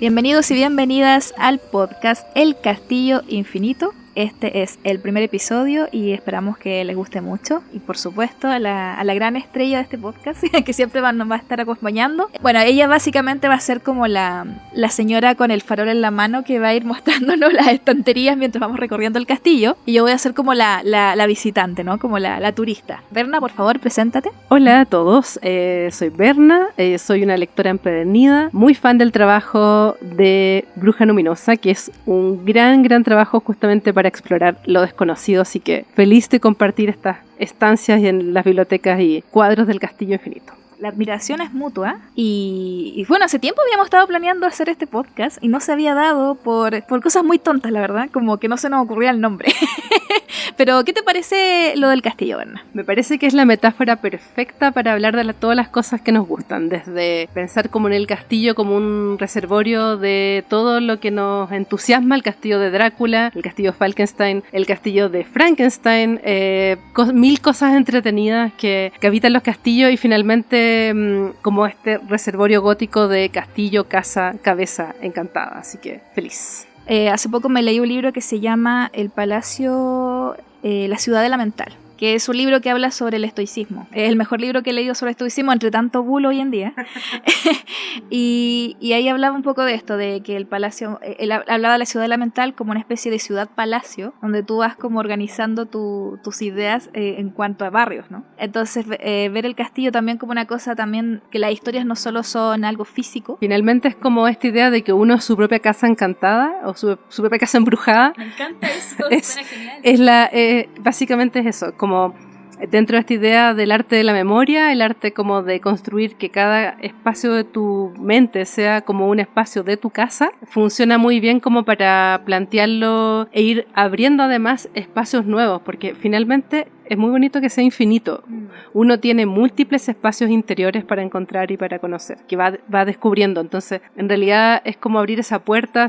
Bienvenidos y bienvenidas al podcast El Castillo Infinito. Este es el primer episodio y esperamos que les guste mucho. Y por supuesto a la gran estrella de este podcast, que siempre nos va a estar acompañando. Bueno, ella básicamente va a ser como la señora con el farol en la mano que va a ir mostrándonos las estanterías mientras vamos recorriendo el castillo. Y yo voy a ser como la visitante, ¿no? Como la turista. Berna, por favor, preséntate. Hola a todos, soy Berna, soy una lectora empedernida, muy fan del trabajo de Bruja Luminosa, que es un gran trabajo justamente para explorar lo desconocido, así que feliz de compartir estas estancias en las bibliotecas y cuadros del Castillo Infinito. La admiración es mutua y bueno, hace tiempo habíamos estado planeando hacer este podcast y no se había dado por cosas muy tontas, la verdad, como que no se nos ocurría el nombre. Pero, ¿qué te parece lo del castillo, Berna? Me parece que es la metáfora perfecta para hablar de todas las cosas que nos gustan, desde pensar como en el castillo como un reservorio de todo lo que nos entusiasma, el castillo de Drácula, el castillo de Falkenstein, el castillo de Frankenstein, mil cosas entretenidas que habitan los castillos y finalmente como este reservorio gótico de castillo, casa, cabeza encantada, así que feliz. Hace poco me leí un libro que se llama El Palacio, la Ciudadela Mental, que es un libro que habla sobre el estoicismo. Es el mejor libro que he leído sobre estoicismo, entre tanto bulo hoy en día. y ahí hablaba un poco de esto, de que el palacio, él hablaba de la ciudadela mental como una especie de ciudad-palacio, donde tú vas como organizando tus ideas en cuanto a barrios, ¿no? Entonces, ver el castillo también como una cosa también, que las historias no solo son algo físico. Finalmente es como esta idea de que uno es su propia casa encantada, o su propia casa embrujada. Me encanta eso, suena genial. Básicamente es eso, como dentro de esta idea del arte de la memoria, el arte como de construir que cada espacio de tu mente sea como un espacio de tu casa, funciona muy bien como para plantearlo e ir abriendo además espacios nuevos, porque finalmente es muy bonito que sea infinito. Uno tiene múltiples espacios interiores para encontrar y para conocer, que va descubriendo. Entonces, en realidad es como abrir esa puerta,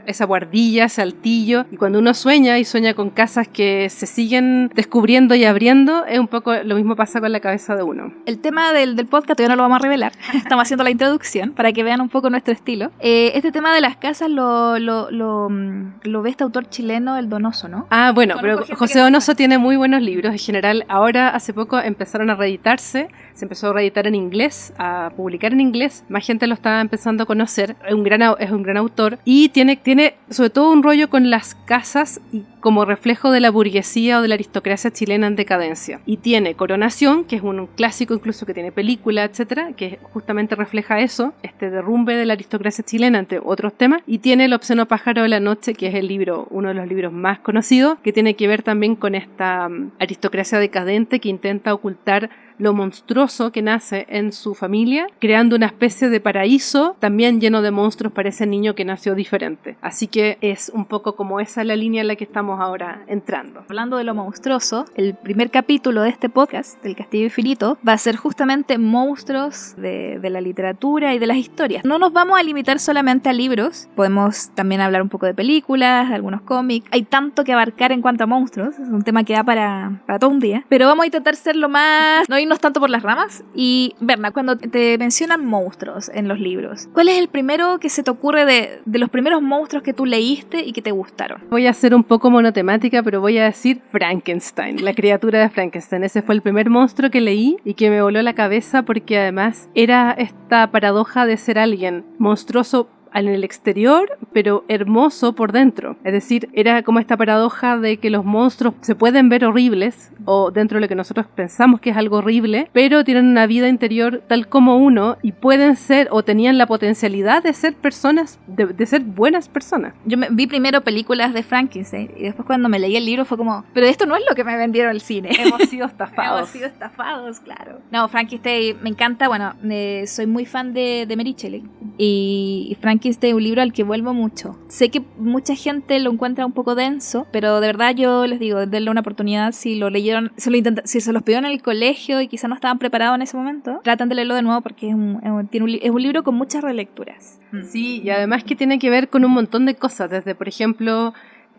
esa guardilla, ese altillo, y cuando uno sueña y sueña con casas que se siguen descubriendo y abriendo, es un poco lo mismo pasa con la cabeza de uno. El tema del podcast todavía no lo vamos a revelar, estamos haciendo la introducción para que vean un poco nuestro estilo. Este tema de las casas lo ve este autor chileno, el Donoso, ¿no? Ah, bueno, pero José Donoso tiene muy buenos libros, en general. Ahora hace poco empezaron a reeditarse, se empezó a reeditar en inglés, a publicar en inglés, más gente lo está empezando a conocer, es un gran autor y tiene sobre todo un rollo con las casas y como reflejo de la burguesía o de la aristocracia chilena en decadencia. Y tiene Coronación, que es un clásico incluso que tiene película, etcétera, que justamente refleja eso, este derrumbe de la aristocracia chilena entre otros temas. Y tiene El obsceno pájaro de la noche, que es uno de los libros más conocidos, que tiene que ver también con esta aristocracia decadente que intenta ocultar lo monstruoso que nace en su familia, creando una especie de paraíso también lleno de monstruos para ese niño que nació diferente. Así que es un poco como esa la línea en la que estamos ahora entrando. Hablando de lo monstruoso, el primer capítulo de este podcast, del Castillo Infinito, va a ser justamente monstruos de la literatura y de las historias. No nos vamos a limitar solamente a libros, podemos también hablar un poco de películas, de algunos cómics. Hay tanto que abarcar en cuanto a monstruos, es un tema que da para todo un día, pero vamos a intentar ser lo más... no irnos tanto por las ramas. Y Berna, cuando te mencionan monstruos en los libros, ¿cuál es el primero que se te ocurre de los primeros monstruos que tú leíste y que te gustaron? Voy a ser un poco monotemática, pero voy a decir Frankenstein, la criatura de Frankenstein. Ese fue el primer monstruo que leí y que me voló la cabeza porque además era esta paradoja de ser alguien monstruoso en el exterior, pero hermoso por dentro. Es decir, era como esta paradoja de que los monstruos se pueden ver horribles, o dentro de lo que nosotros pensamos que es algo horrible, pero tienen una vida interior tal como uno, y pueden ser, o tenían la potencialidad de ser personas, de ser buenas personas. Yo vi primero películas de Frankenstein, y después cuando me leí el libro fue como, pero esto no es lo que me vendieron el cine. Hemos sido estafados. Hemos sido estafados, claro. No, Frankenstein me encanta, bueno, soy muy fan de Mary Shelley, y Frankenstein es un libro al que vuelvo mucho. Sé que mucha gente lo encuentra un poco denso, pero de verdad yo les digo, denle una oportunidad. Si lo leyeron, si se los pidieron en el colegio y quizás no estaban preparados en ese momento, traten de leerlo de nuevo porque es un libro con muchas relecturas. Sí, y además que tiene que ver con un montón de cosas, desde por ejemplo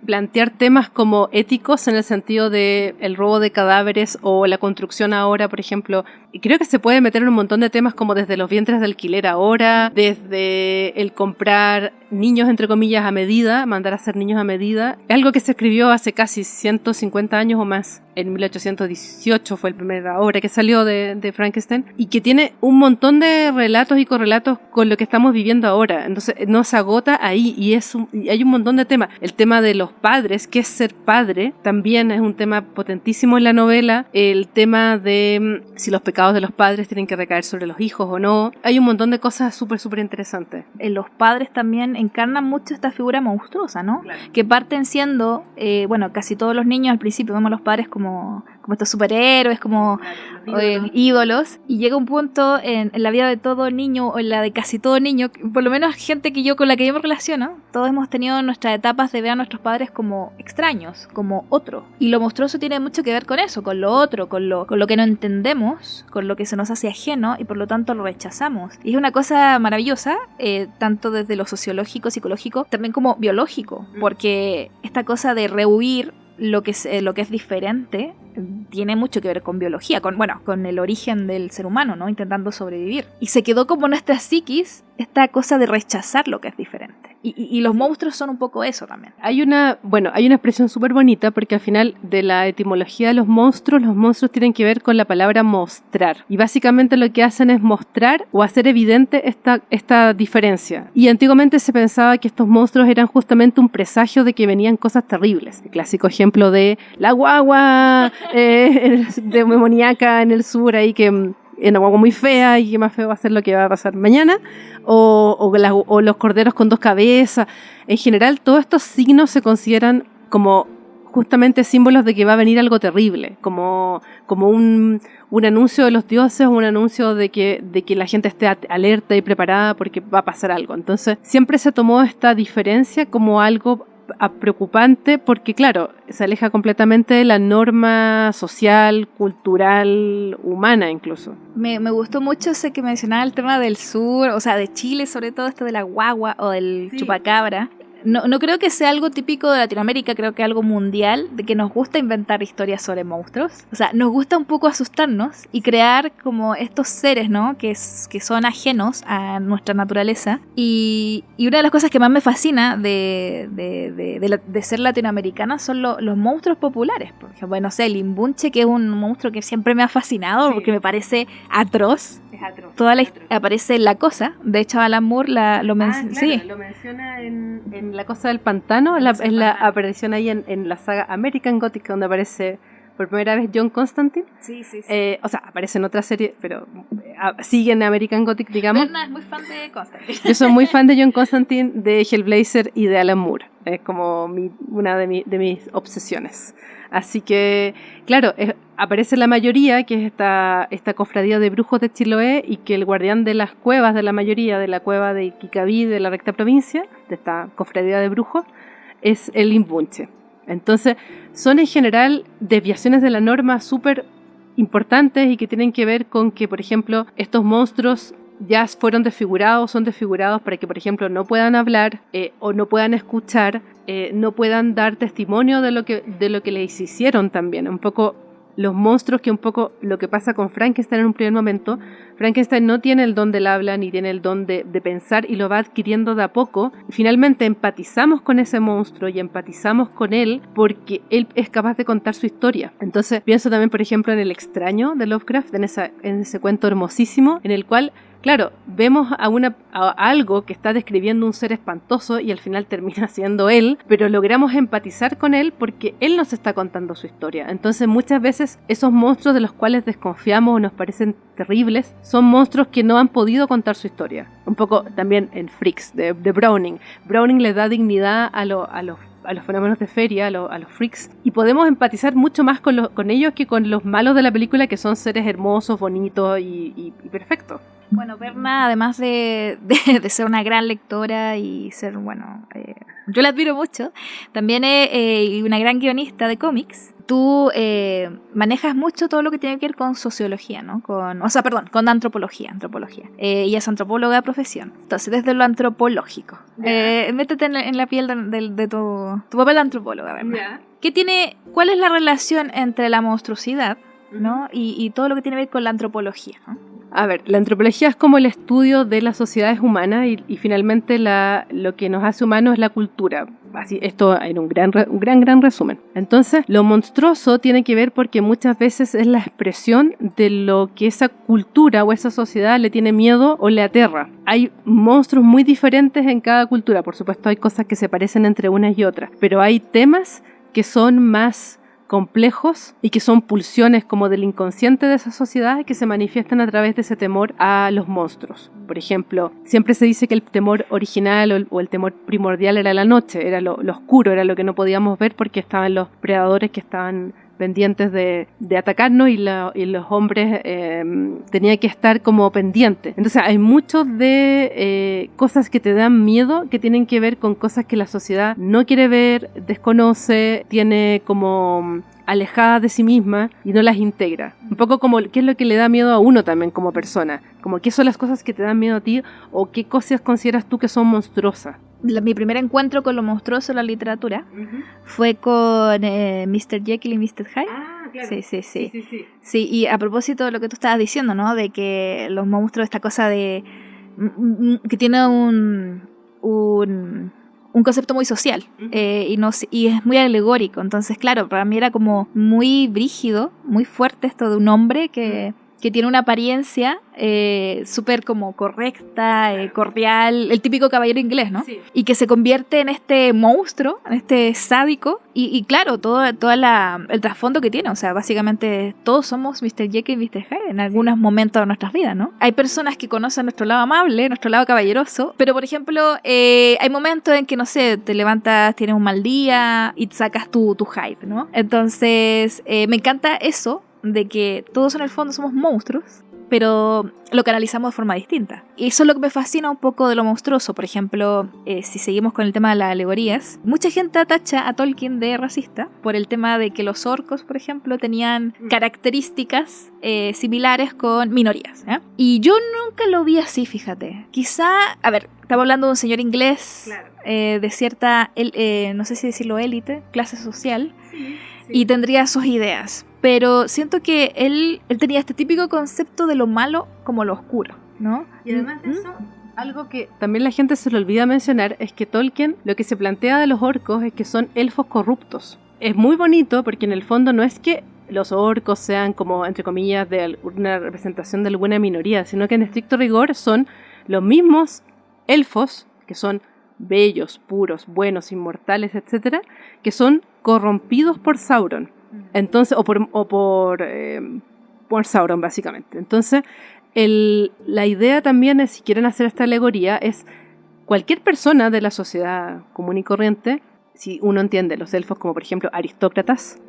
plantear temas como éticos en el sentido de el robo de cadáveres o la construcción ahora, por ejemplo. Y creo que se puede meter en un montón de temas como desde los vientres de alquiler ahora, desde el comprar niños, entre comillas, a medida, mandar a hacer niños a medida. Es algo que se escribió hace casi 150 años o más. En 1818 fue la primera obra que salió de Frankenstein y que tiene un montón de relatos y correlatos con lo que estamos viviendo ahora. Entonces no se agota ahí y hay un montón de temas. El tema de los padres, qué es ser padre, también es un tema potentísimo en la novela. El tema de si los pecados de los padres tienen que recaer sobre los hijos o no. Hay un montón de cosas súper interesantes. Los padres también encarnan mucho esta figura monstruosa, ¿no? Claro. Que parten siendo, casi todos los niños al principio vemos a los padres como estos superhéroes, como ídolos, y llega un punto en la vida de todo niño, o en la de casi todo niño, por lo menos gente con la que yo me relaciono, todos hemos tenido nuestras etapas de ver a nuestros padres como extraños, como otro, y lo monstruoso tiene mucho que ver con eso, con lo otro, con lo que no entendemos, con lo que se nos hace ajeno, y por lo tanto lo rechazamos, y es una cosa maravillosa, tanto desde lo sociológico, psicológico, también como biológico, porque esta cosa de rehuir lo que es diferente tiene mucho que ver con biología, con el origen del ser humano, ¿no? Intentando sobrevivir. Y se quedó como nuestra psiquis esta cosa de rechazar lo que es diferente. Y los monstruos son un poco eso también. Hay una expresión súper bonita porque al final de la etimología de los monstruos tienen que ver con la palabra mostrar. Y básicamente lo que hacen es mostrar o hacer evidente esta diferencia. Y antiguamente se pensaba que estos monstruos eran justamente un presagio de que venían cosas terribles. El clásico ejemplo de la guagua demoníaca en el sur ahí que es una guagua muy fea y que más feo va a ser lo que va a pasar mañana, o los corderos con 2 cabezas. En general, todos estos signos se consideran como justamente símbolos de que va a venir algo terrible, como un anuncio de los dioses, un anuncio de que la gente esté alerta y preparada porque va a pasar algo. Entonces, siempre se tomó esta diferencia como algo preocupante porque, claro, se aleja completamente de la norma social, cultural, humana incluso. Me gustó mucho ese que mencionaba el tema del sur, o sea, de Chile, sobre todo esto de la guagua o del chupacabra. No creo que sea algo típico de Latinoamérica, creo que es algo mundial, de que nos gusta inventar historias sobre monstruos. O sea, nos gusta un poco asustarnos y crear como estos seres, ¿no? Que son ajenos a nuestra naturaleza. Y una de las cosas que más me fascina de ser latinoamericana son los monstruos populares. Por ejemplo, no sé, el imbunche, que es un monstruo que siempre me ha fascinado porque me parece atroz. Es atroz. Aparece La Cosa, de hecho Alan Moore lo menciona. Sí. Lo menciona en La Cosa del Pantano, es la aparición ahí en la saga American Gothic, donde aparece por primera vez John Constantine. Sí. O sea, aparece en otra serie, pero sigue en American Gothic, digamos. Berna es muy fan de Constantine. Yo soy muy fan de John Constantine, de Hellblazer y de Alan Moore. Es como una de mis obsesiones. Así que, claro, aparece la mayoría, que es esta cofradía de brujos de Chiloé, y que el guardián de las cuevas de la mayoría, de la cueva de Iquicaví, de la recta provincia, de esta cofradía de brujos, es el imbunche. Entonces, son en general desviaciones de la norma súper importantes y que tienen que ver con que, por ejemplo, estos monstruos ya fueron desfigurados, son desfigurados para que, por ejemplo, no puedan hablar o no puedan escuchar, no puedan dar testimonio de lo que les hicieron también. Un poco los monstruos, que un poco lo que pasa con Frankenstein en un primer momento. Frankenstein no tiene el don del habla ni tiene el don de pensar y lo va adquiriendo de a poco. Finalmente empatizamos con ese monstruo y empatizamos con él porque él es capaz de contar su historia. Entonces pienso también, por ejemplo, en El extraño de Lovecraft, en ese cuento hermosísimo en el cual, claro, vemos a algo que está describiendo un ser espantoso y al final termina siendo él, pero logramos empatizar con él porque él nos está contando su historia. Entonces muchas veces esos monstruos de los cuales desconfiamos o nos parecen terribles son monstruos que no han podido contar su historia. Un poco también en Freaks de Browning. Browning le da dignidad a los fenómenos de feria, a los freaks, y podemos empatizar mucho más con ellos que con los malos de la película, que son seres hermosos, bonitos y perfectos. Bueno, Berna, además de ser una gran lectora y ser, bueno, yo la admiro mucho, también es una gran guionista de cómics. Tú manejas mucho todo lo que tiene que ver con sociología, ¿no? Con antropología. Ella es antropóloga de profesión. Entonces, desde lo antropológico, métete en la piel de tu papel de antropóloga, ¿verdad? ¿Cuál es la relación entre la monstruosidad, ¿no? y todo lo que tiene que ver con la antropología, ¿no? A ver, la antropología es como el estudio de las sociedades humanas y finalmente lo que nos hace humanos es la cultura. Así, esto en un gran resumen. Entonces, lo monstruoso tiene que ver porque muchas veces es la expresión de lo que esa cultura o esa sociedad le tiene miedo o le aterra. Hay monstruos muy diferentes en cada cultura. Por supuesto, hay cosas que se parecen entre unas y otras, pero hay temas que son más complejos y que son pulsiones como del inconsciente de esa sociedad que se manifiestan a través de ese temor a los monstruos. Por ejemplo, siempre se dice que el temor original o el temor primordial era la noche, era lo oscuro, era lo que no podíamos ver porque estaban los predadores que estaban pendientes de atacarnos y los hombres tenían que estar como pendientes. Entonces hay muchos de cosas que te dan miedo que tienen que ver con cosas que la sociedad no quiere ver, desconoce, tiene como alejada de sí misma y no las integra. Un poco como qué es lo que le da miedo a uno también como persona, como qué son las cosas que te dan miedo a ti o qué cosas consideras tú que son monstruosas. Mi primer encuentro con lo monstruoso en la literatura fue con Mr. Jekyll y Mr. Hyde. Ah, claro. Sí. Sí, y a propósito de lo que tú estabas diciendo, ¿no? De que los monstruos, esta cosa de que tiene un concepto muy social y es muy alegórico. Entonces, claro, para mí era como muy brígido, muy fuerte esto de un hombre que tiene una apariencia súper como correcta, cordial, el típico caballero inglés, ¿no? Sí. Y que se convierte en este monstruo, en este sádico, y claro, todo el trasfondo que tiene, o sea, básicamente todos somos Mr. Jekyll y Mr. Hyde en algunos momentos de nuestras vidas, ¿no? Hay personas que conocen nuestro lado amable, nuestro lado caballeroso, pero por ejemplo, hay momentos en que, no sé, te levantas, tienes un mal día y sacas tu Hyde, ¿no? Entonces, me encanta eso, de que todos en el fondo somos monstruos, pero lo canalizamos de forma distinta. Y eso es lo que me fascina un poco de lo monstruoso. Por ejemplo, si seguimos con el tema de las alegorías, mucha gente atacha a Tolkien de racista por el tema de que los orcos, por ejemplo, tenían características similares con minorías, ¿eh? Y yo nunca lo vi así, fíjate. Quizá, a ver, estaba hablando de un señor inglés, claro, de cierta, no sé si decirlo élite, clase social, sí. Y tendría sus ideas. Pero siento que él tenía este típico concepto de lo malo como lo oscuro, ¿no? Y además de eso, algo que también la gente se le olvida mencionar es que Tolkien lo que se plantea de los orcos es que son elfos corruptos. Es muy bonito porque en el fondo no es que los orcos sean como, entre comillas, de una representación de alguna minoría, sino que en estricto rigor son los mismos elfos que son bellos, puros, buenos, inmortales, etcétera, que son corrompidos por Sauron. Entonces, por Sauron, básicamente. Entonces, la idea también es, si quieren hacer esta alegoría, es cualquier persona de la sociedad común y corriente, si uno entiende los elfos como, por ejemplo, aristócratas,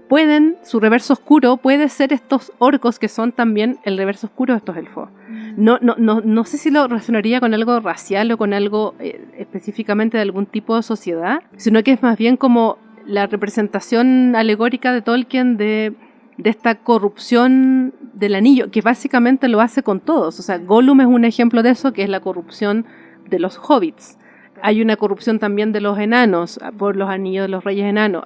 su reverso oscuro puede ser estos orcos que son también el reverso oscuro de estos elfos. No sé si lo relacionaría con algo racial o con algo específicamente de algún tipo de sociedad, sino que es más bien como la representación alegórica de Tolkien de esta corrupción del anillo, que básicamente lo hace con todos. O sea, Gollum es un ejemplo de eso, que es la corrupción de los hobbits. Hay una corrupción también de los enanos por los anillos de los reyes enanos.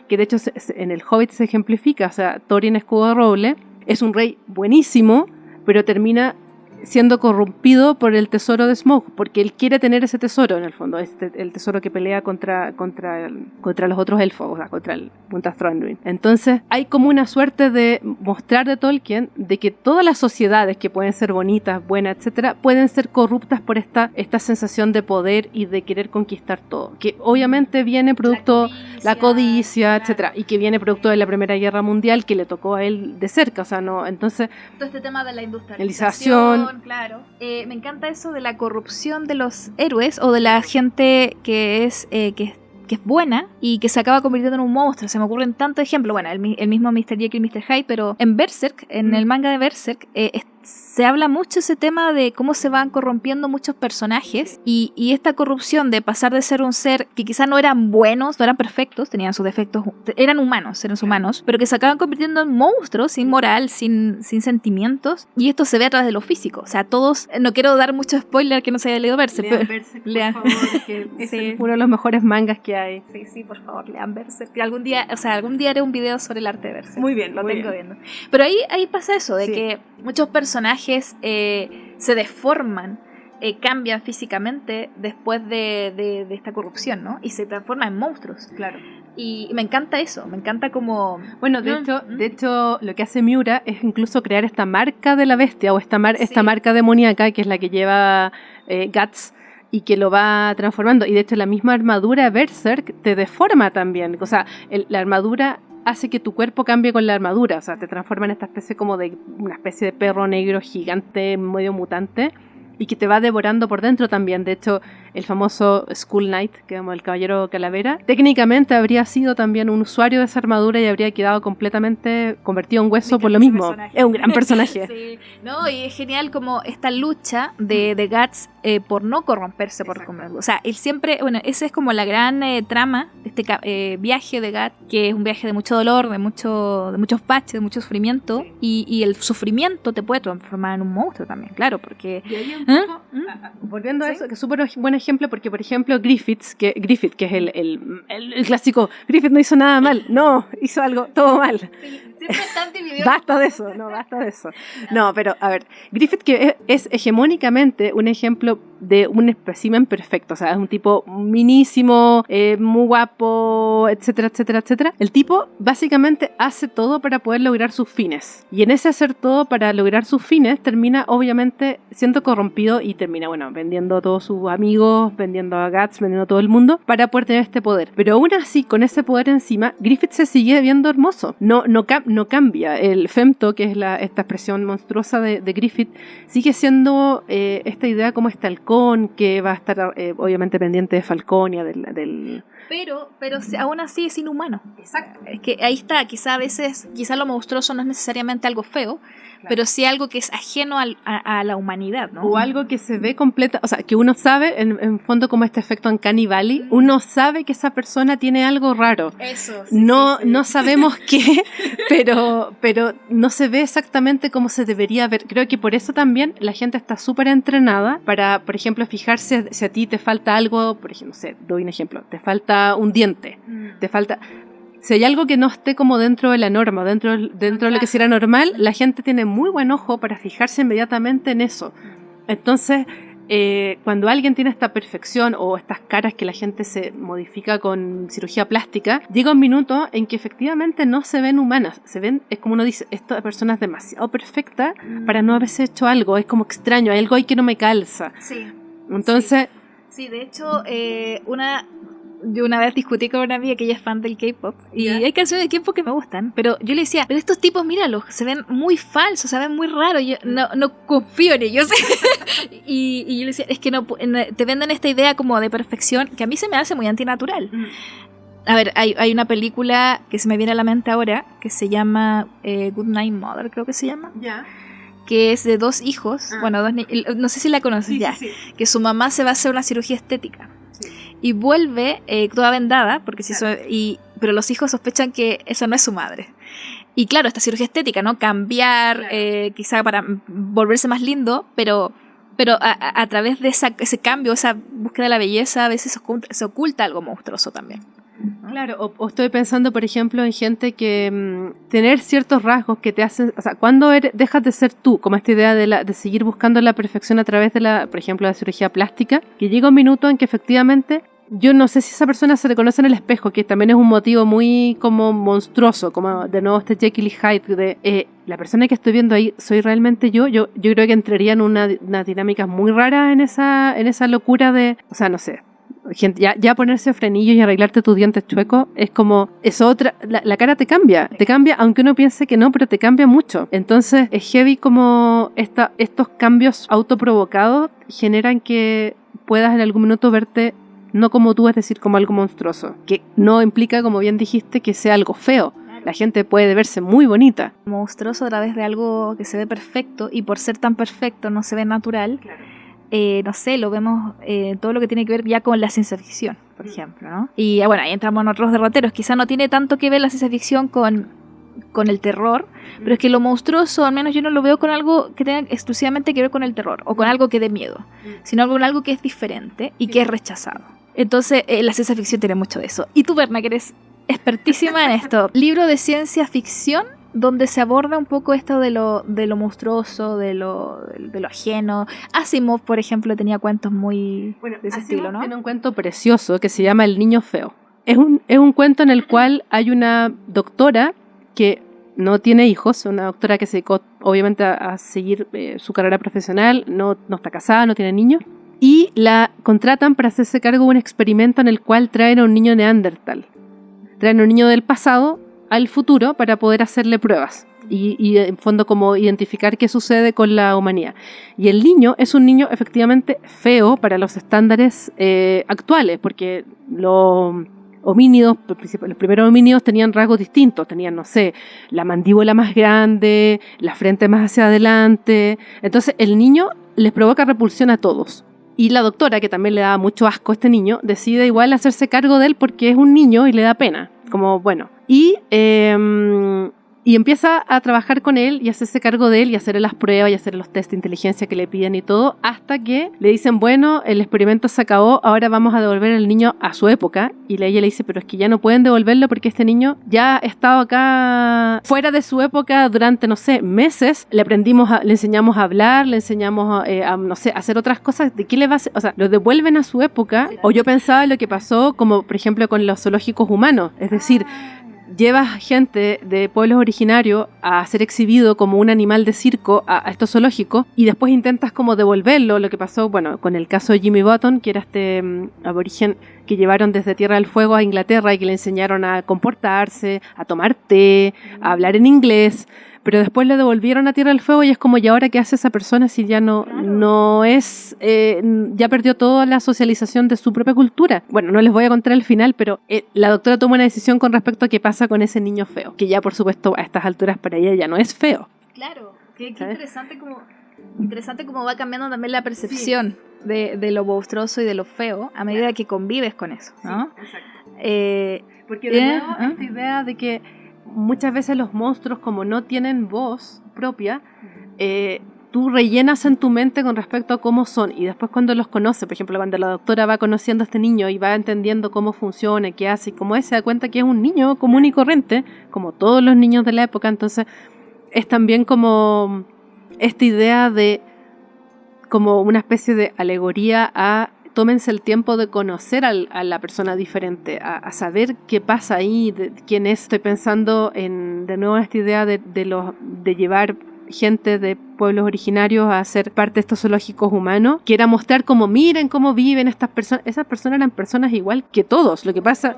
Que de hecho en el Hobbit se ejemplifica. O sea, Thorin Escudo de Roble es un rey buenísimo, pero termina siendo corrompido por el tesoro de Smaug, porque él quiere tener ese tesoro en el fondo, el tesoro que pelea contra los otros elfos, o sea, contra el Punta Thranduil. Entonces hay como una suerte de mostrar de Tolkien de que todas las sociedades que pueden ser bonitas, buenas, etcétera, pueden ser corruptas por esta sensación de poder y de querer conquistar todo, que obviamente viene producto la codicia, etcétera, y que viene producto de la Primera Guerra Mundial, que le tocó a él de cerca, o sea, no, entonces todo este tema de la industrialización. Claro. Me encanta eso de la corrupción de los héroes o de la gente que es buena, y que se acaba convirtiendo en un monstruo. Se me ocurren tantos ejemplos. Bueno, el mismo Mr. Jekyll y Mr. Hyde, pero en Berserk, en el manga de Berserk, se habla mucho ese tema de cómo se van corrompiendo muchos personajes y esta corrupción de pasar de ser un ser que quizá no eran buenos, no eran perfectos, tenían sus defectos, eran humanos, pero que se acaban convirtiendo en monstruos sin moral, sin sentimientos, y esto se ve a través de lo físico. O sea, todos, no quiero dar mucho spoiler que no se haya leído Berserk, lean Berserk, por favor, que es uno de los mejores mangas que hay. Sí, por favor, lean Berserk. Algún día haré un video sobre el arte de Berserk. Muy bien, lo tengo viendo. Pero ahí pasa eso, de que muchos personajes se deforman, cambian físicamente después de esta corrupción, ¿no? Y se transforman en monstruos. Claro. Y me encanta eso, me encanta como... Bueno, de hecho, lo que hace Miura es incluso crear esta marca de la bestia, o esta marca demoníaca, que es la que lleva Guts, y que lo va transformando. Y de hecho la misma armadura Berserk te deforma también. O sea, la armadura hace que tu cuerpo cambie con la armadura. O sea, te transforma en esta especie como de una especie de perro negro gigante, medio mutante, y que te va devorando por dentro también. De hecho, el famoso Skull Knight, que es como el caballero calavera, técnicamente habría sido también un usuario de esa armadura y habría quedado completamente convertido en hueso por lo mismo. Es un gran personaje. Sí. No, y es genial como esta lucha de Guts por no corromperse. O sea, él siempre, bueno, esa es como la gran trama de este viaje de Guts, que es un viaje de mucho dolor, de muchos baches, de mucho sufrimiento, y el sufrimiento te puede transformar en un monstruo también, claro, porque... Volviendo a eso, que es súper buen ejemplo, porque por ejemplo Griffith, que es el clásico, Griffith no hizo nada mal, no, hizo algo todo mal. Siempre están divididos. Basta de eso. No, pero a ver, Griffith, que es hegemónicamente un ejemplo de un espécimen perfecto, o sea, es un tipo minísimo, muy guapo, etcétera, etcétera, etcétera. El tipo básicamente hace todo para poder lograr sus fines, y en ese hacer todo para lograr sus fines termina obviamente siendo corrompido y termina, bueno, vendiendo a todos sus amigos, vendiendo a Guts, vendiendo a todo el mundo para poder tener este poder. Pero aún así, con ese poder encima, Griffith se sigue viendo hermoso. No cambia. El femto, que es esta expresión monstruosa de Griffith, sigue siendo esta idea como este halcón que va a estar obviamente pendiente de Falconia, del... Pero aún así es inhumano. Exacto. Es que ahí está, quizá lo monstruoso no es necesariamente algo feo, claro, pero sí algo que es ajeno a la humanidad, ¿no? O algo que se ve completa, o sea, que uno sabe, en fondo como este efecto Uncanny Valley, uno sabe que esa persona tiene algo raro. Eso, no sabemos qué, pero no se ve exactamente como se debería ver. Creo que por eso también la gente está súper entrenada para, por ejemplo, fijarse si a ti te falta algo, por ejemplo, no sé, doy un ejemplo, te falta un diente, te falta... Si hay algo que no esté como dentro de la norma, dentro de lo que sería normal, la gente tiene muy buen ojo para fijarse inmediatamente en eso. Entonces, cuando alguien tiene esta perfección o estas caras que la gente se modifica con cirugía plástica, llega un minuto en que efectivamente no se ven humanas, se ven, es como uno dice, esta persona es demasiado perfecta para no haberse hecho algo, es como extraño, hay algo ahí que no me calza. Sí. Entonces... Sí, de hecho, yo una vez discutí con una amiga que ella es fan del K-pop y hay canciones de K-pop que me gustan, pero yo le decía, pero estos tipos, míralos, se ven muy falsos, se ven muy raros, yo no confío en ellos. y yo le decía, es que no te venden esta idea como de perfección que a mí se me hace muy antinatural. A ver, hay una película que se me viene a la mente ahora que se llama Good Night Mother, creo que se llama. Que es de dos hijos, bueno, no sé si la conoces sí. Que su mamá se va a hacer una cirugía estética. Y vuelve toda vendada, porque pero los hijos sospechan que esa no es su madre. Y claro, esta cirugía estética, ¿no? Cambiar, quizá para volverse más lindo, pero a través de ese cambio, esa búsqueda de la belleza, a veces se oculta algo monstruoso también. Claro, o estoy pensando, por ejemplo, en gente que tener ciertos rasgos que te hacen, o sea, cuando dejas de ser tú, como esta idea de seguir buscando la perfección a través de por ejemplo, la cirugía plástica, que llega un minuto en que efectivamente, yo no sé si esa persona se reconoce en el espejo, que también es un motivo muy como monstruoso, como de nuevo este Jekyll y Hyde, de la persona que estoy viendo ahí, ¿soy realmente yo? Yo creo que entraría en una dinámica muy rara en esa locura de, o sea, no sé, gente, ya ponerse frenillos y arreglarte tus dientes chuecos es como, es otra, la cara te cambia, aunque uno piense que no, pero te cambia mucho. Entonces es heavy como estos cambios autoprovocados generan que puedas en algún minuto verte no como tú, es decir, como algo monstruoso, que no implica, como bien dijiste, que sea algo feo. La gente puede verse muy bonita. Monstruoso a través de algo que se ve perfecto, y por ser tan perfecto no se ve natural. Claro. No sé, lo vemos todo lo que tiene que ver ya con la ciencia ficción, por ejemplo, ¿no? Y bueno, ahí entramos en otros derroteros. Quizá no tiene tanto que ver la ciencia ficción con el terror, pero es que lo monstruoso, al menos yo no lo veo con algo que tenga exclusivamente que ver con el terror, o con algo que dé miedo, sino con algo que es diferente y que es rechazado. Entonces, la ciencia ficción tiene mucho de eso. Y tú, Berna, que eres expertísima en esto. Libro de ciencia ficción donde se aborda un poco esto de lo monstruoso, de lo ajeno. Asimov, por ejemplo, tenía cuentos muy de ese estilo, ¿no? Tiene un cuento precioso que se llama El niño feo. Es un cuento en el cual hay una doctora que no tiene hijos, una doctora que se dedicó obviamente a seguir su carrera profesional, no está casada, no tiene niños, y la contratan para hacerse cargo de un experimento en el cual traen a un niño neandertal. Traen a un niño del pasado al futuro para poder hacerle pruebas y en fondo como identificar qué sucede con la humanidad. Y el niño es un niño efectivamente feo para los estándares actuales, porque los primeros homínidos tenían rasgos distintos, tenían, no sé, la mandíbula más grande, la frente más hacia adelante. Entonces el niño les provoca repulsión a todos. Y la doctora, que también le da mucho asco a este niño, decide igual hacerse cargo de él porque es un niño y le da pena. Como, bueno. Y empieza a trabajar con él y hacerse cargo de él y hacerle las pruebas y hacer los test de inteligencia que le piden y todo, hasta que le dicen, bueno, el experimento se acabó, ahora vamos a devolver al niño a su época. Y ella le dice, pero es que ya no pueden devolverlo porque este niño ya ha estado acá fuera de su época durante, no sé, meses. Le enseñamos a hablar, le enseñamos a, no sé, a hacer otras cosas. ¿De qué le va a hacer? O sea, lo devuelven a su época. O yo pensaba lo que pasó, como por ejemplo con los zoológicos humanos, es decir, llevas gente de pueblos originarios a ser exhibido como un animal de circo a estos zoológicos y después intentas como devolverlo, lo que pasó, bueno, con el caso de Jimmy Button, que era este aborigen que llevaron desde Tierra del Fuego a Inglaterra y que le enseñaron a comportarse, a tomar té, a hablar en inglés, pero después le devolvieron a Tierra del Fuego y es como, ¿y ahora qué hace esa persona si ya no es, ya perdió toda la socialización de su propia cultura? Bueno, no les voy a contar el final, pero la doctora toma una decisión con respecto a qué pasa con ese niño feo, que ya por supuesto a estas alturas para ella ya no es feo. Claro, qué interesante cómo va cambiando también la percepción de lo monstruoso y de lo feo a medida que convives con eso, ¿no? Sí, exacto. Porque de nuevo esta idea de que muchas veces los monstruos, como no tienen voz propia, tú rellenas en tu mente con respecto a cómo son, y después cuando los conoce, por ejemplo, cuando la doctora va conociendo a este niño y va entendiendo cómo funciona, qué hace y cómo es, se da cuenta que es un niño común y corriente, como todos los niños de la época. Entonces es también como esta idea de como una especie de alegoría a tómense el tiempo de conocer a la persona diferente, a saber qué pasa ahí, de quién es. Estoy pensando en, de nuevo, esta idea de llevar gente de pueblos originarios a ser parte de estos zoológicos humanos, que era mostrar como, miren cómo viven estas personas. Esas personas eran personas igual que todos. Lo que pasa,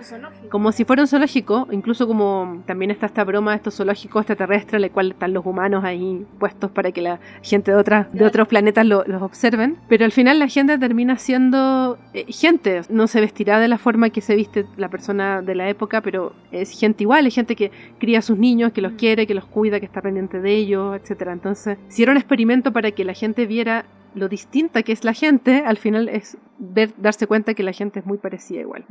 como si fuera un zoológico, incluso como también está esta broma de estos zoológicos extraterrestres, en el cual están los humanos ahí puestos para que la gente de otros planetas los observen, pero al final la gente termina siendo gente. No se vestirá de la forma que se viste la persona de la época, pero es gente igual, es gente que cría a sus niños, que los quiere, que los cuida, que está pendiente de ellos, etcétera. Entonces, si era un experimento para que la gente viera lo distinta que es la gente, al final es darse cuenta que la gente es muy parecida igual.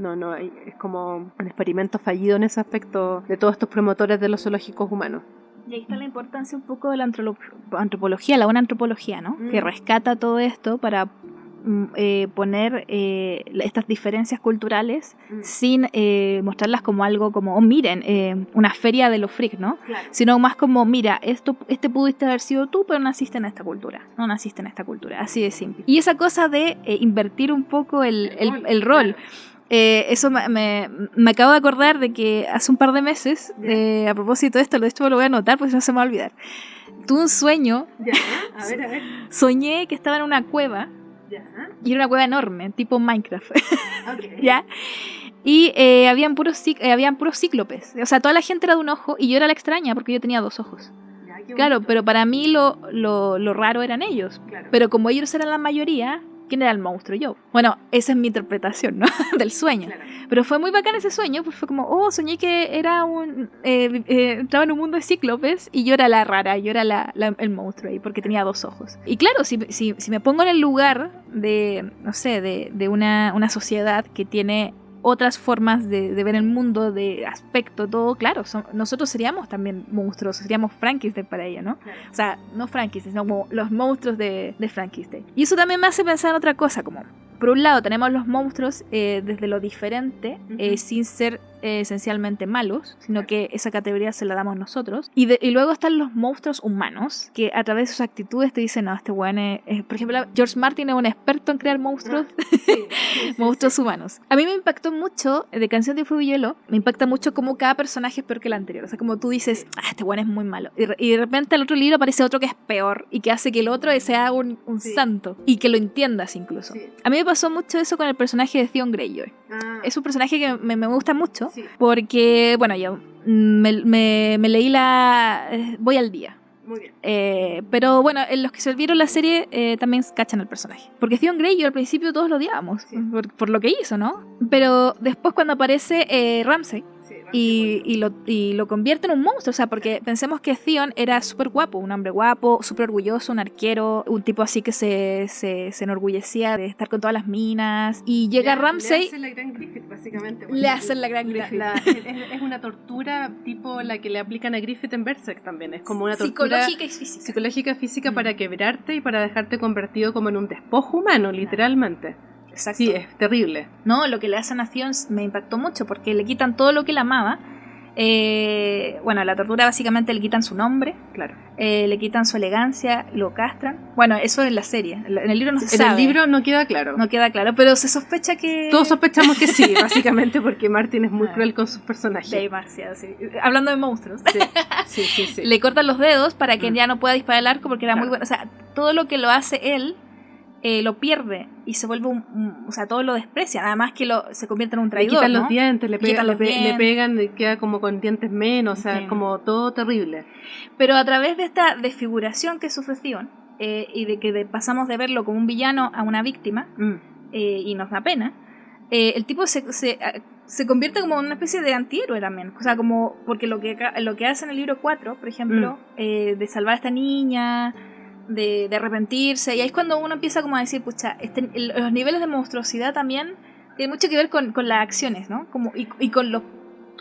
Es como un experimento fallido en ese aspecto de todos estos promotores de los zoológicos humanos. Y ahí está la importancia un poco de la antropología, la buena antropología, ¿no? Que rescata todo esto para poner estas diferencias culturales sin mostrarlas como algo como, oh, miren, una feria de los freaks, ¿no? Claro. Sino más como, mira, este pudiste haber sido tú, pero naciste en esta cultura, no naciste en esta cultura, así de simple. Y esa cosa de invertir un poco el rol. Eso me acabo de acordar de que hace un par de meses, a propósito de esto, de hecho lo voy a anotar porque no se me va a olvidar. Tuve un sueño, a ver. Soñé que estaba en una cueva. Y era una cueva enorme, tipo Minecraft. Okay. ¿Ya? Y habían puros cíclopes. O sea, toda la gente era de un ojo y yo era la extraña porque yo tenía 2 ojos. Claro, pero para mí lo raro eran ellos. Claro. Pero como ellos eran la mayoría, ¿quién era el monstruo? Yo. Bueno, esa es mi interpretación, ¿no? Del sueño. Claro. Pero fue muy bacán ese sueño, pues fue como, oh, soñé que era entraba en un mundo de cíclopes y yo era la rara, yo era el monstruo ahí, porque tenía 2 ojos. Y claro, si me pongo en el lugar de, no sé, de una sociedad que tiene otras formas de ver el mundo, de aspecto, todo, claro, nosotros seríamos también monstruos, seríamos Frankenstein para ella, ¿no? Claro. O sea, no Frankenstein, sino como los monstruos de Frankenstein. Y eso también me hace pensar en otra cosa, como, por un lado tenemos los monstruos desde lo diferente, sin ser esencialmente malos, sino que esa categoría se la damos nosotros. Y luego están los monstruos humanos, que a través de sus actitudes te dicen, no, este weón es... Por ejemplo, George Martin es un experto en crear monstruos, monstruos humanos. A mí me impactó mucho, de Canción de Fuego y Hielo, me impacta mucho cómo cada personaje es peor que el anterior. O sea, como tú dices, este weón es muy malo. Y de repente al otro libro aparece otro que es peor, y que hace que el otro sea un santo, y que lo entiendas incluso. Sí. A mí me pasó mucho eso con el personaje de Theon Greyjoy. Es un personaje que me gusta mucho, porque, bueno, yo me leí voy al día. Muy bien. Pero bueno, en los que se vieron la serie también cachan al personaje. Porque Theon Greyjoy al principio todos lo odiábamos por lo que hizo, ¿no? Pero después cuando aparece Ramsay y lo convierte en un monstruo, o sea, porque pensemos que Theon era súper guapo, un hombre guapo, súper orgulloso, un arquero, un tipo así que se enorgullecía de estar con todas las minas, y llega Ramsay... Le hacen la gran Griffith, básicamente. Le hacen la gran Griffith. Es una tortura tipo la que le aplican a Griffith en Berserk también, es como una tortura psicológica y física para quebrarte y para dejarte convertido como en un despojo humano, literalmente. Exacto. Sí, es terrible. No, lo que le hacen a Theon me impactó mucho porque le quitan todo lo que él amaba. Bueno, la tortura básicamente le quitan su nombre, claro. Le quitan su elegancia, lo castran. Bueno, eso en la serie. En el libro no se sabe. En el libro no queda claro. No queda claro, pero se sospecha que... Todos sospechamos que sí, básicamente porque Martin es muy cruel con sus personajes. Demasiado, sí. Hablando de monstruos. Sí. Le cortan los dedos para que ya no pueda disparar el arco porque era muy bueno. O sea, todo lo que lo hace él... lo pierde y se vuelve o sea, todo lo desprecia, nada más que se convierte en un traidor. Le quitan ¿no? los dientes, le pegan, le queda como con dientes menos, o sea, como todo terrible. Pero a través de esta desfiguración que sufre Theon, y de que pasamos de verlo como un villano a una víctima, y nos da pena, el tipo se convierte como en una especie de antihéroe también, o sea, como porque lo que hace en el libro 4, por ejemplo, de salvar a esta niña, de arrepentirse, y ahí es cuando uno empieza como a decir, pucha, los niveles de monstruosidad también tienen mucho que ver con las acciones, ¿no? Como, y con los...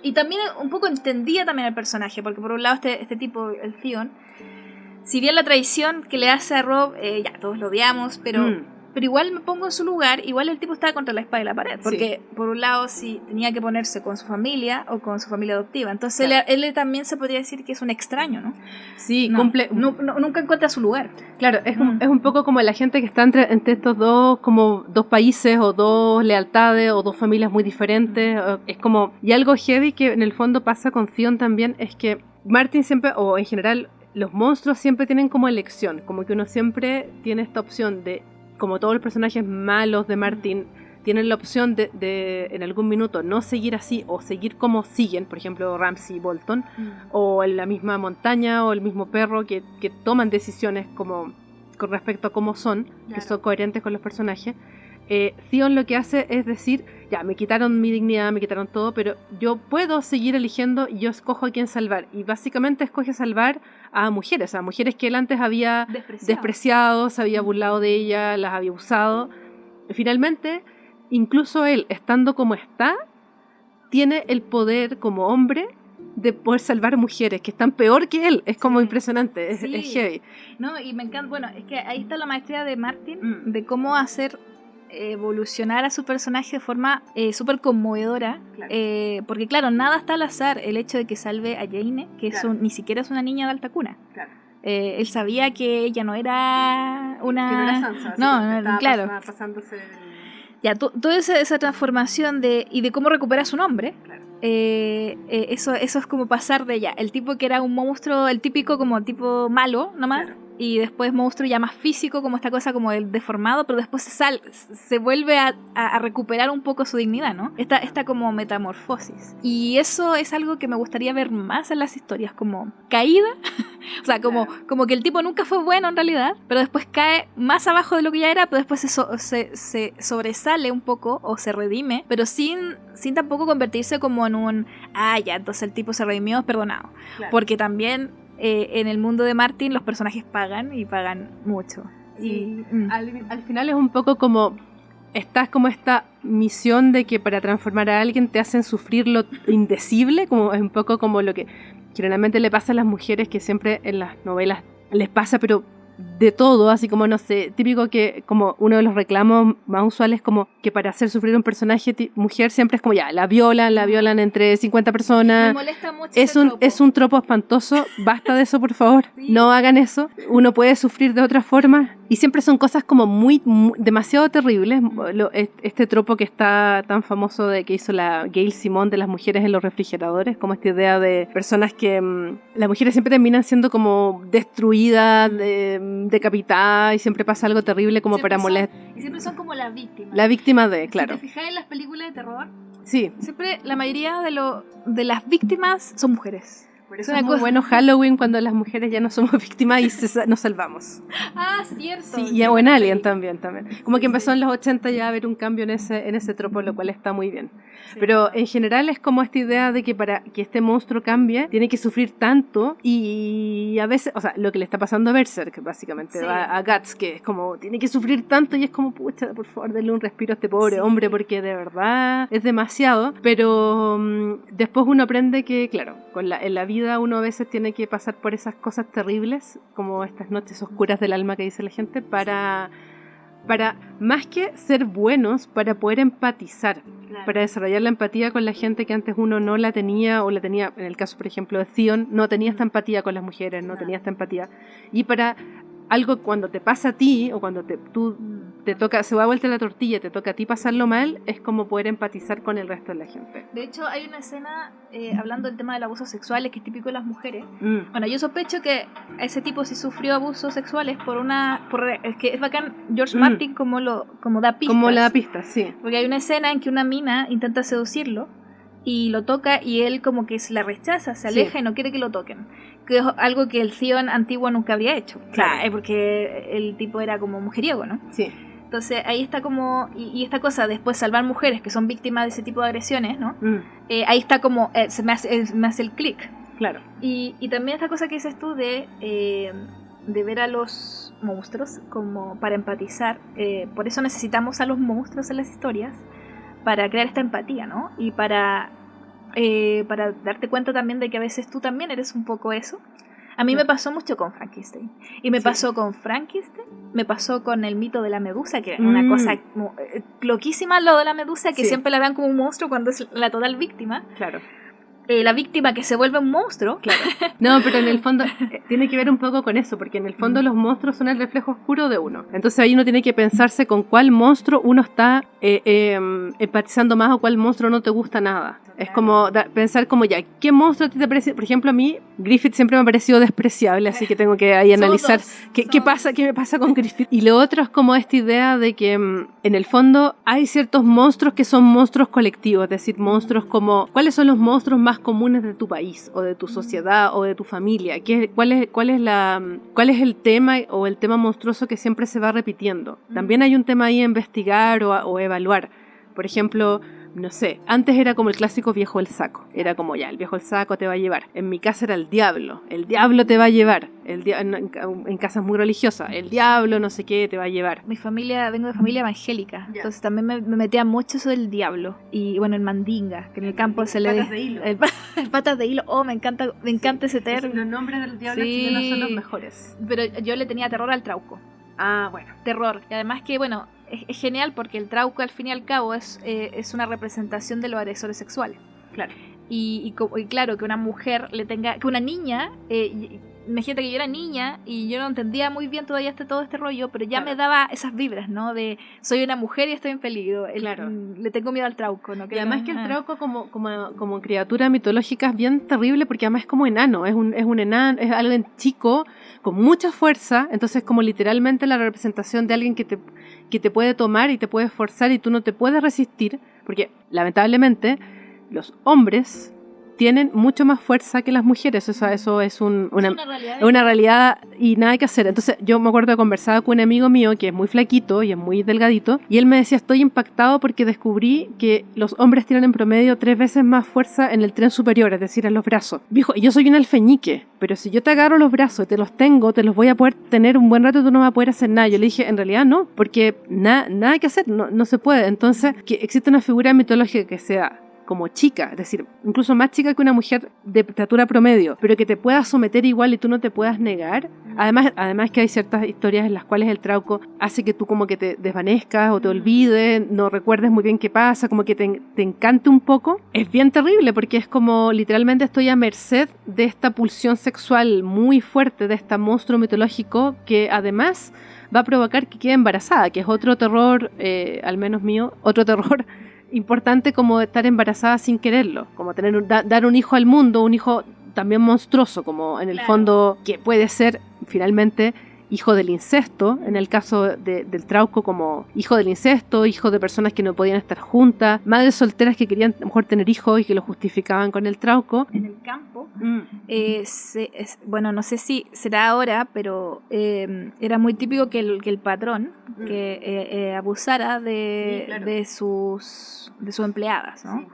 Y también un poco entendía también al personaje, porque por un lado este tipo, el Theon, si bien la traición que le hace a Robb, ya todos lo odiamos, pero igual me pongo en su lugar, igual el tipo estaba contra la espada y la pared, porque por un lado sí tenía que ponerse con su familia o con su familia adoptiva, entonces claro. él también se podría decir que es un extraño, ¿no? Sí, nunca encuentra su lugar. Claro, es un poco como la gente que está entre estos dos países o dos lealtades o dos familias muy diferentes, es como, y algo heavy que en el fondo pasa con Theon también es que Martin siempre, o en general los monstruos siempre tienen como elección, como que uno siempre tiene esta opción de, como todos los personajes malos de Martin, tienen la opción de en algún minuto no seguir así o seguir como siguen, por ejemplo Ramsay y Bolton, o en la misma montaña o el mismo perro que toman decisiones como con respecto a cómo son, claro, que son coherentes con los personajes. Theon lo que hace es decir, ya, me quitaron mi dignidad, me quitaron todo, pero yo puedo seguir eligiendo y yo escojo a quién salvar. Y básicamente escoge salvar a mujeres que él antes había despreciado, se había burlado de ella, las había usado. Y finalmente, incluso él, estando como está, tiene el poder como hombre de poder salvar mujeres que están peor que él. Es como impresionante, es heavy. No, y me encanta, bueno, es que ahí está la maestría de Martin, de cómo hacer evolucionar a su personaje de forma súper conmovedora, claro. Porque claro, nada está al azar. El hecho de que salve a Jaime, que claro, ni siquiera es una niña de alta cuna, claro. Él sabía que ella no era una... Que no era Sansa, no, claro. Pasándose... Ya, toda esa transformación y de cómo recupera su nombre, claro. Eso es como pasar de ya el tipo que era un monstruo, el típico como tipo malo nomás, claro, y después monstruo ya más físico, como esta cosa como el deformado, pero después se vuelve a recuperar un poco su dignidad, ¿no? Esta como metamorfosis. Y eso es algo que me gustaría ver más en las historias, como caída, o sea, como que el tipo nunca fue bueno en realidad, pero después cae más abajo de lo que ya era, pero después se sobresale un poco o se redime, pero sin tampoco convertirse como en un, ya, entonces el tipo se redimió, es perdonado. Claro. Porque también en el mundo de Martin los personajes pagan y pagan mucho. Sí. Al final es un poco como estás como esta misión de que para transformar a alguien te hacen sufrir lo indecible, como es un poco como lo que generalmente le pasa a las mujeres, que siempre en las novelas les pasa, pero de todo, así como, no sé, típico que como uno de los reclamos más usuales como que para hacer sufrir un personaje mujer siempre es como ya, la violan entre 50 personas. Me molesta mucho es un tropo espantoso, basta de eso por favor, sí. No hagan eso, uno puede sufrir de otra forma y siempre son cosas como muy demasiado terribles. Este tropo que está tan famoso de que hizo la Gail Simone de las mujeres en los refrigeradores, como esta idea de personas que las mujeres siempre terminan siendo como destruidas, decapitadas y siempre pasa algo terrible como siempre para molestar. Y siempre son como la víctima. La víctima de, claro. Si te fijas en las películas de terror, sí. Siempre la mayoría de las víctimas son mujeres. Por eso es muy bueno Halloween cuando las mujeres ya no somos víctimas y nos salvamos. Cierto. Sí, y en Alien también. Como que empezó en los 80 ya a haber un cambio en ese tropo, lo cual está muy bien. Sí. Pero en general es como esta idea de que para que este monstruo cambie, tiene que sufrir tanto y a veces, o sea, lo que le está pasando a Berserk, básicamente, sí. a Guts, que es como, tiene que sufrir tanto y es como, pucha, por favor, denle un respiro a este pobre hombre, porque de verdad es demasiado. Pero después uno aprende que, claro, en la vida uno a veces tiene que pasar por esas cosas terribles, como estas noches oscuras del alma que dice la gente, para más que ser buenos, para poder empatizar, claro. Para desarrollar la empatía con la gente que antes uno no la tenía, o la tenía, en el caso por ejemplo de Theon, no tenía esta empatía con las mujeres, no tenía esta empatía, y para algo cuando te pasa a ti, o cuando te toca, se va a vuelta la tortilla, te toca a ti pasarlo mal, es como poder empatizar con el resto de la gente. De hecho, hay una escena hablando del tema del abuso sexual, que es típico de las mujeres. Bueno, yo sospecho que ese tipo sí sufrió abusos sexuales es que es bacán George Martin como da pistas. Como le da pistas, sí. Porque hay una escena en que una mina intenta seducirlo y lo toca y él como que la rechaza, se aleja, sí. Y no quiere que lo toquen, que es algo que el Theon antiguo nunca habría hecho, claro. Porque el tipo era como mujeriego, ¿no? Sí. Entonces ahí está como, y esta cosa después salvar mujeres que son víctimas de ese tipo de agresiones, ¿no? Ahí está como, se me hace el clic. Claro. Y también esta cosa que dices tú de ver a los monstruos como para empatizar, por eso necesitamos a los monstruos en las historias, para crear esta empatía, ¿no? Y para darte cuenta también de que a veces tú también eres un poco eso. A mí me pasó mucho con Frankenstein. Y me pasó con Frankenstein, me pasó con el mito de la medusa, que es una cosa como, loquísima lo de la medusa, que siempre la vean como un monstruo cuando es la total víctima. Claro. La víctima que se vuelve un monstruo. Claro. No, pero en el fondo tiene que ver un poco con eso, porque en el fondo los monstruos son el reflejo oscuro de uno. Entonces ahí uno tiene que pensarse con cuál monstruo uno está empatizando más o cuál monstruo no te gusta nada. Es como pensar como ya, ¿qué monstruo a ti te parece? Por ejemplo, a mí Griffith siempre me ha parecido despreciable, así que tengo que ahí analizar qué me pasa con Griffith. Y lo otro es como esta idea de que en el fondo hay ciertos monstruos que son monstruos colectivos, es decir, monstruos como, ¿cuáles son los monstruos más comunes de tu país o de tu sociedad o de tu familia? ¿Cuál es el tema o el tema monstruoso que siempre se va repitiendo? También hay un tema ahí a investigar o evaluar. Por ejemplo, no sé, antes era como el clásico viejo el saco, era como ya, el viejo el saco te va a llevar. En mi casa era el diablo te va a llevar, en casas muy religiosas, el diablo no sé qué te va a llevar. Vengo de familia evangélica, entonces también me metía mucho eso del diablo, y bueno, el mandinga, que en el campo se le... Patas de hilo. El patas de hilo, me encanta ese término. Los nombres del diablo chilenos son los mejores. Pero yo le tenía terror al trauco. Bueno. Terror, y además que, bueno, es genial porque el trauco al fin y al cabo es una representación de los agresores sexuales. Claro. Y claro, que una mujer que una niña imagínate que yo era niña y yo no entendía muy bien todavía todo este rollo, pero ya Claro. me daba esas vibras, ¿no? De soy una mujer y estoy en peligro. Claro. Le tengo miedo al trauco, ¿no? Y además que el trauco como criatura mitológica es bien terrible porque además es como enano, es un enano, es alguien chico con mucha fuerza, entonces como literalmente la representación de alguien que te puede tomar y te puede forzar y tú no te puedes resistir, porque lamentablemente los hombres tienen mucho más fuerza que las mujeres, o sea, eso es una realidad y nada que hacer. Entonces yo me acuerdo que conversaba con un amigo mío que es muy flaquito y es muy delgadito, y él me decía, estoy impactado porque descubrí que los hombres tienen en promedio 3 veces más fuerza en el tren superior, es decir, en los brazos. Dijo, yo soy un alfeñique, pero si yo te agarro los brazos y te los tengo, te los voy a poder tener un buen rato, tú no me vas a poder hacer nada. Yo le dije, en realidad no, porque nada que hacer, no se puede. Entonces, que existe una figura mitológica que sea como chica, es decir, incluso más chica que una mujer de estatura promedio, pero que te pueda someter igual y tú no te puedas negar. Además que hay ciertas historias en las cuales el trauco hace que tú como que te desvanezcas o te olvides, no recuerdes muy bien qué pasa, como que te encante un poco. Es bien terrible porque es como literalmente estoy a merced de esta pulsión sexual muy fuerte de este monstruo mitológico que además va a provocar que quede embarazada, que es otro terror, al menos mío, otro terror importante, como estar embarazada sin quererlo, como dar un hijo al mundo, un hijo también monstruoso, como en el fondo que puede ser finalmente hijo del incesto, en el caso del trauco como hijo del incesto, hijo de personas que no podían estar juntas, madres solteras que querían a lo mejor tener hijos y que lo justificaban con el trauco. En el campo, bueno, no sé si será ahora, pero era muy típico que el patrón que abusara de sus empleadas, ¿no? Sí.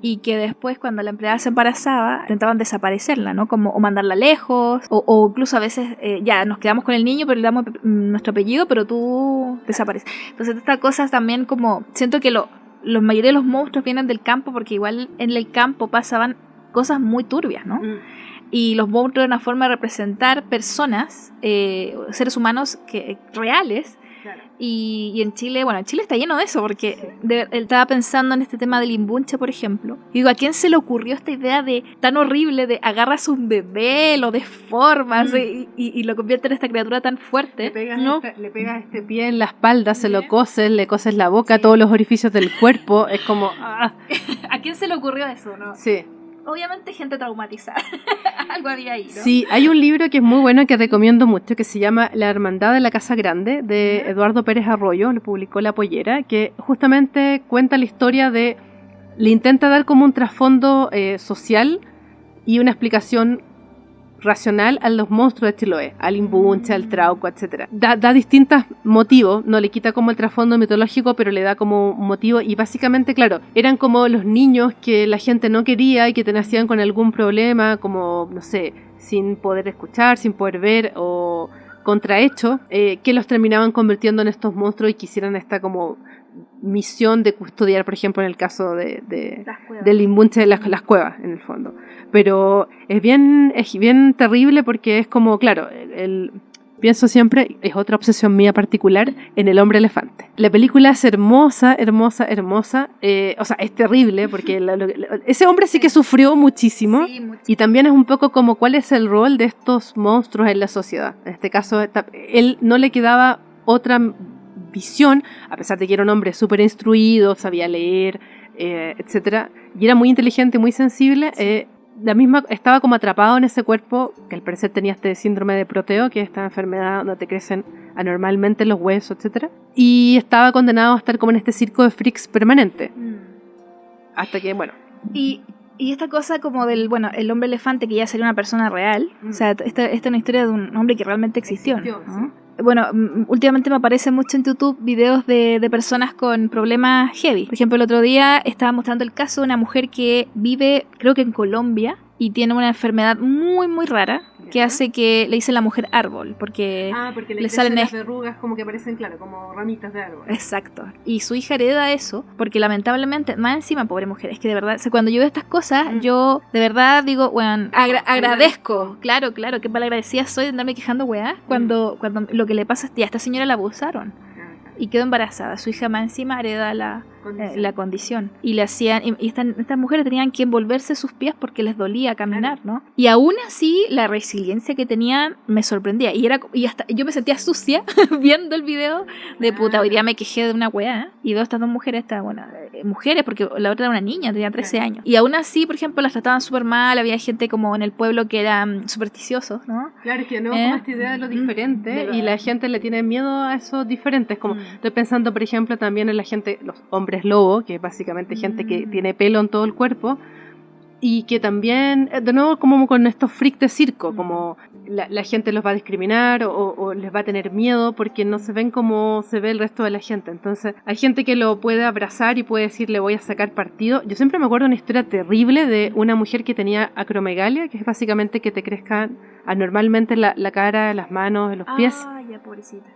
Y que después cuando la empleada se embarazaba intentaban desaparecerla, ¿no? Como, o mandarla lejos, o incluso a veces ya nos quedamos con el niño pero le damos nuestro apellido, pero tú desapareces. Entonces estas cosas también, como siento que la mayoría de los monstruos vienen del campo, porque igual en el campo pasaban cosas muy turbias, ¿no? Y los monstruos eran una forma de representar personas, seres humanos reales. Claro. Y en Chile está lleno de eso, porque él estaba pensando en este tema del imbunche, por ejemplo. Y digo, ¿a quién se le ocurrió esta idea tan horrible de agarras un bebé, lo deformas y lo convierte en esta criatura tan fuerte? Le pegas este pie en la espalda, se lo coses, le coses la boca, todos los orificios del cuerpo, es como... ¡ah! ¿A quién se le ocurrió eso, no? Sí. Obviamente gente traumatizada. Algo había ahí, ¿no? Sí, hay un libro que es muy bueno que recomiendo mucho, que se llama La Hermandad de la Casa Grande, de Eduardo Pérez Arroyo, lo publicó La Pollera, que justamente cuenta la historia le intenta dar como un trasfondo social y una explicación racional a los monstruos de Chiloé, al imbunche, al trauco, etc. Da distintos motivos, no le quita como el trasfondo mitológico, pero le da como un motivo, y básicamente, claro, eran como los niños que la gente no quería y que te nacían con algún problema, como, no sé, sin poder escuchar, sin poder ver o contrahecho, que los terminaban convirtiendo en estos monstruos y quisieran esta como misión de custodiar, por ejemplo, en el caso del imbunche de las cuevas, en el fondo. Pero es bien terrible porque es como, claro, pienso siempre, es otra obsesión mía particular, en el hombre elefante. La película es hermosa, o sea, es terrible porque ese hombre sí que sufrió muchísimo, y también es un poco como cuál es el rol de estos monstruos en la sociedad. En este caso, él no le quedaba otra visión, a pesar de que era un hombre súper instruido, sabía leer, etcétera, y era muy inteligente, muy sensible. La misma estaba como atrapado en ese cuerpo, que al parecer tenía este síndrome de Proteo, que es esta enfermedad donde te crecen anormalmente los huesos, etcétera, y estaba condenado a estar como en este circo de freaks permanente. Hasta que, bueno... Y esta cosa como el hombre elefante, que ya sería una persona real, o sea, esta es una historia de un hombre que realmente existió, ¿no? Sí. Bueno, últimamente me aparecen mucho en YouTube videos de personas con problemas heavy. Por ejemplo, el otro día estaba mostrando el caso de una mujer que vive, creo que en Colombia, y tiene una enfermedad muy, muy rara que hace que le dicen la mujer árbol, porque le salen las verrugas como que parecen, claro, como ramitas de árbol. Exacto. Y su hija hereda eso, porque lamentablemente, más encima, pobre mujer, es que de verdad, cuando yo veo estas cosas, yo de verdad digo, bueno, agradezco, claro, que malagradecida soy de andarme quejando, weá, cuando lo que le pasa es que a esta señora la abusaron. y quedó embarazada. Su hija más encima hereda la condición. Y le hacían, y estas mujeres tenían que envolverse sus pies porque les dolía caminar, ¿no? Y aún así, la resiliencia que tenían me sorprendía. Y hasta yo me sentía sucia viendo el video de puta, hoy día me quejé de una weá, ¿eh? Y veo estas dos mujeres, mujeres, porque la otra era una niña, tenía 13 años. Y aún así, por ejemplo, las trataban súper mal, había gente como en el pueblo que eran supersticiosos, ¿no? Claro, es que no como esta idea de lo diferente, y la gente le tiene miedo a esos diferentes. Como estoy pensando, por ejemplo, también en la gente, los hombres lobo, que es básicamente gente que tiene pelo en todo el cuerpo, y que también, de nuevo, como con estos freaks de circo, como la gente los va a discriminar o les va a tener miedo porque no se ven como se ve el resto de la gente. Entonces hay gente que lo puede abrazar y puede decir, le voy a sacar partido. Yo siempre me acuerdo de una historia terrible de una mujer que tenía acromegalia, que es básicamente que te crezcan anormalmente la cara, las manos, los pies. Ya, pobrecita.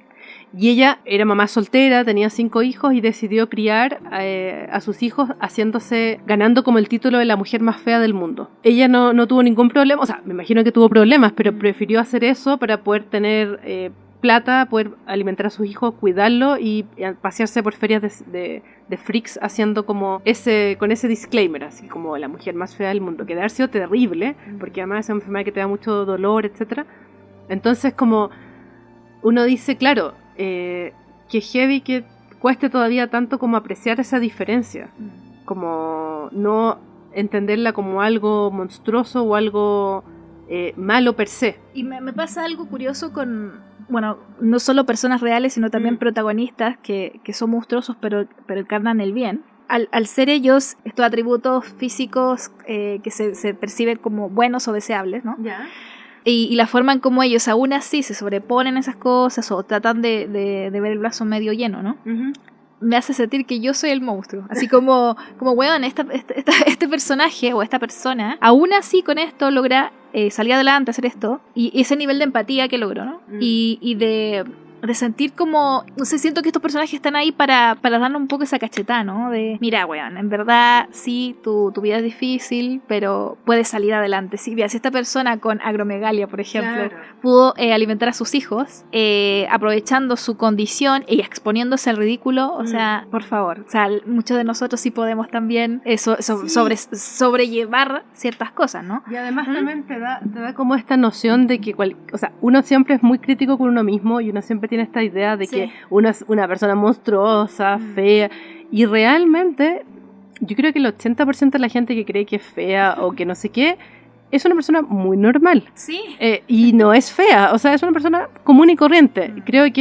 Y ella era mamá soltera, tenía 5 hijos y decidió criar a sus hijos ganando como el título de la mujer más fea del mundo. Ella no tuvo ningún problema, o sea, me imagino que tuvo problemas, pero prefirió hacer eso para poder tener plata, poder alimentar a sus hijos, cuidarlo y pasearse por ferias de freaks haciendo como con ese disclaimer, así como la mujer más fea del mundo, que debe haber sido terrible, porque además es una enfermedad que te da mucho dolor, etcétera. Entonces como uno dice, claro, que heavy que cueste todavía tanto como apreciar esa diferencia, como no entenderla como algo monstruoso o algo malo per se. Y me pasa algo curioso con, bueno, no solo personas reales, sino también protagonistas que son monstruosos pero encarnan el bien. Al ser ellos estos atributos físicos que se perciben como buenos o deseables, ¿no? Ya. Y la forma en cómo ellos aún así se sobreponen a esas cosas o tratan de ver el vaso medio lleno, ¿no? Me hace sentir que yo soy el monstruo. Así como weón, este personaje o esta persona, aún así con esto logra salir adelante, hacer esto, y ese nivel de empatía que logró, ¿no? Y de sentir como, no sé, siento que estos personajes están ahí para darnos un poco esa cachetada, ¿no? De, mira, weón, en verdad, sí, tu vida es difícil, pero puedes salir adelante. Sí, mira, si esta persona con agromegalia, por ejemplo, pudo alimentar a sus hijos, aprovechando su condición y exponiéndose al ridículo, o sea, por favor, o sea, muchos de nosotros sí podemos también sobrellevar ciertas cosas, ¿no? Y además también te da como esta noción de que, o sea, uno siempre es muy crítico con uno mismo y uno siempre tiene esta idea de que uno es una persona monstruosa, fea, y realmente yo creo que el 80% de la gente que cree que es fea o que no sé qué es una persona muy normal. Sí. Y no es fea, o sea, es una persona común y corriente. Creo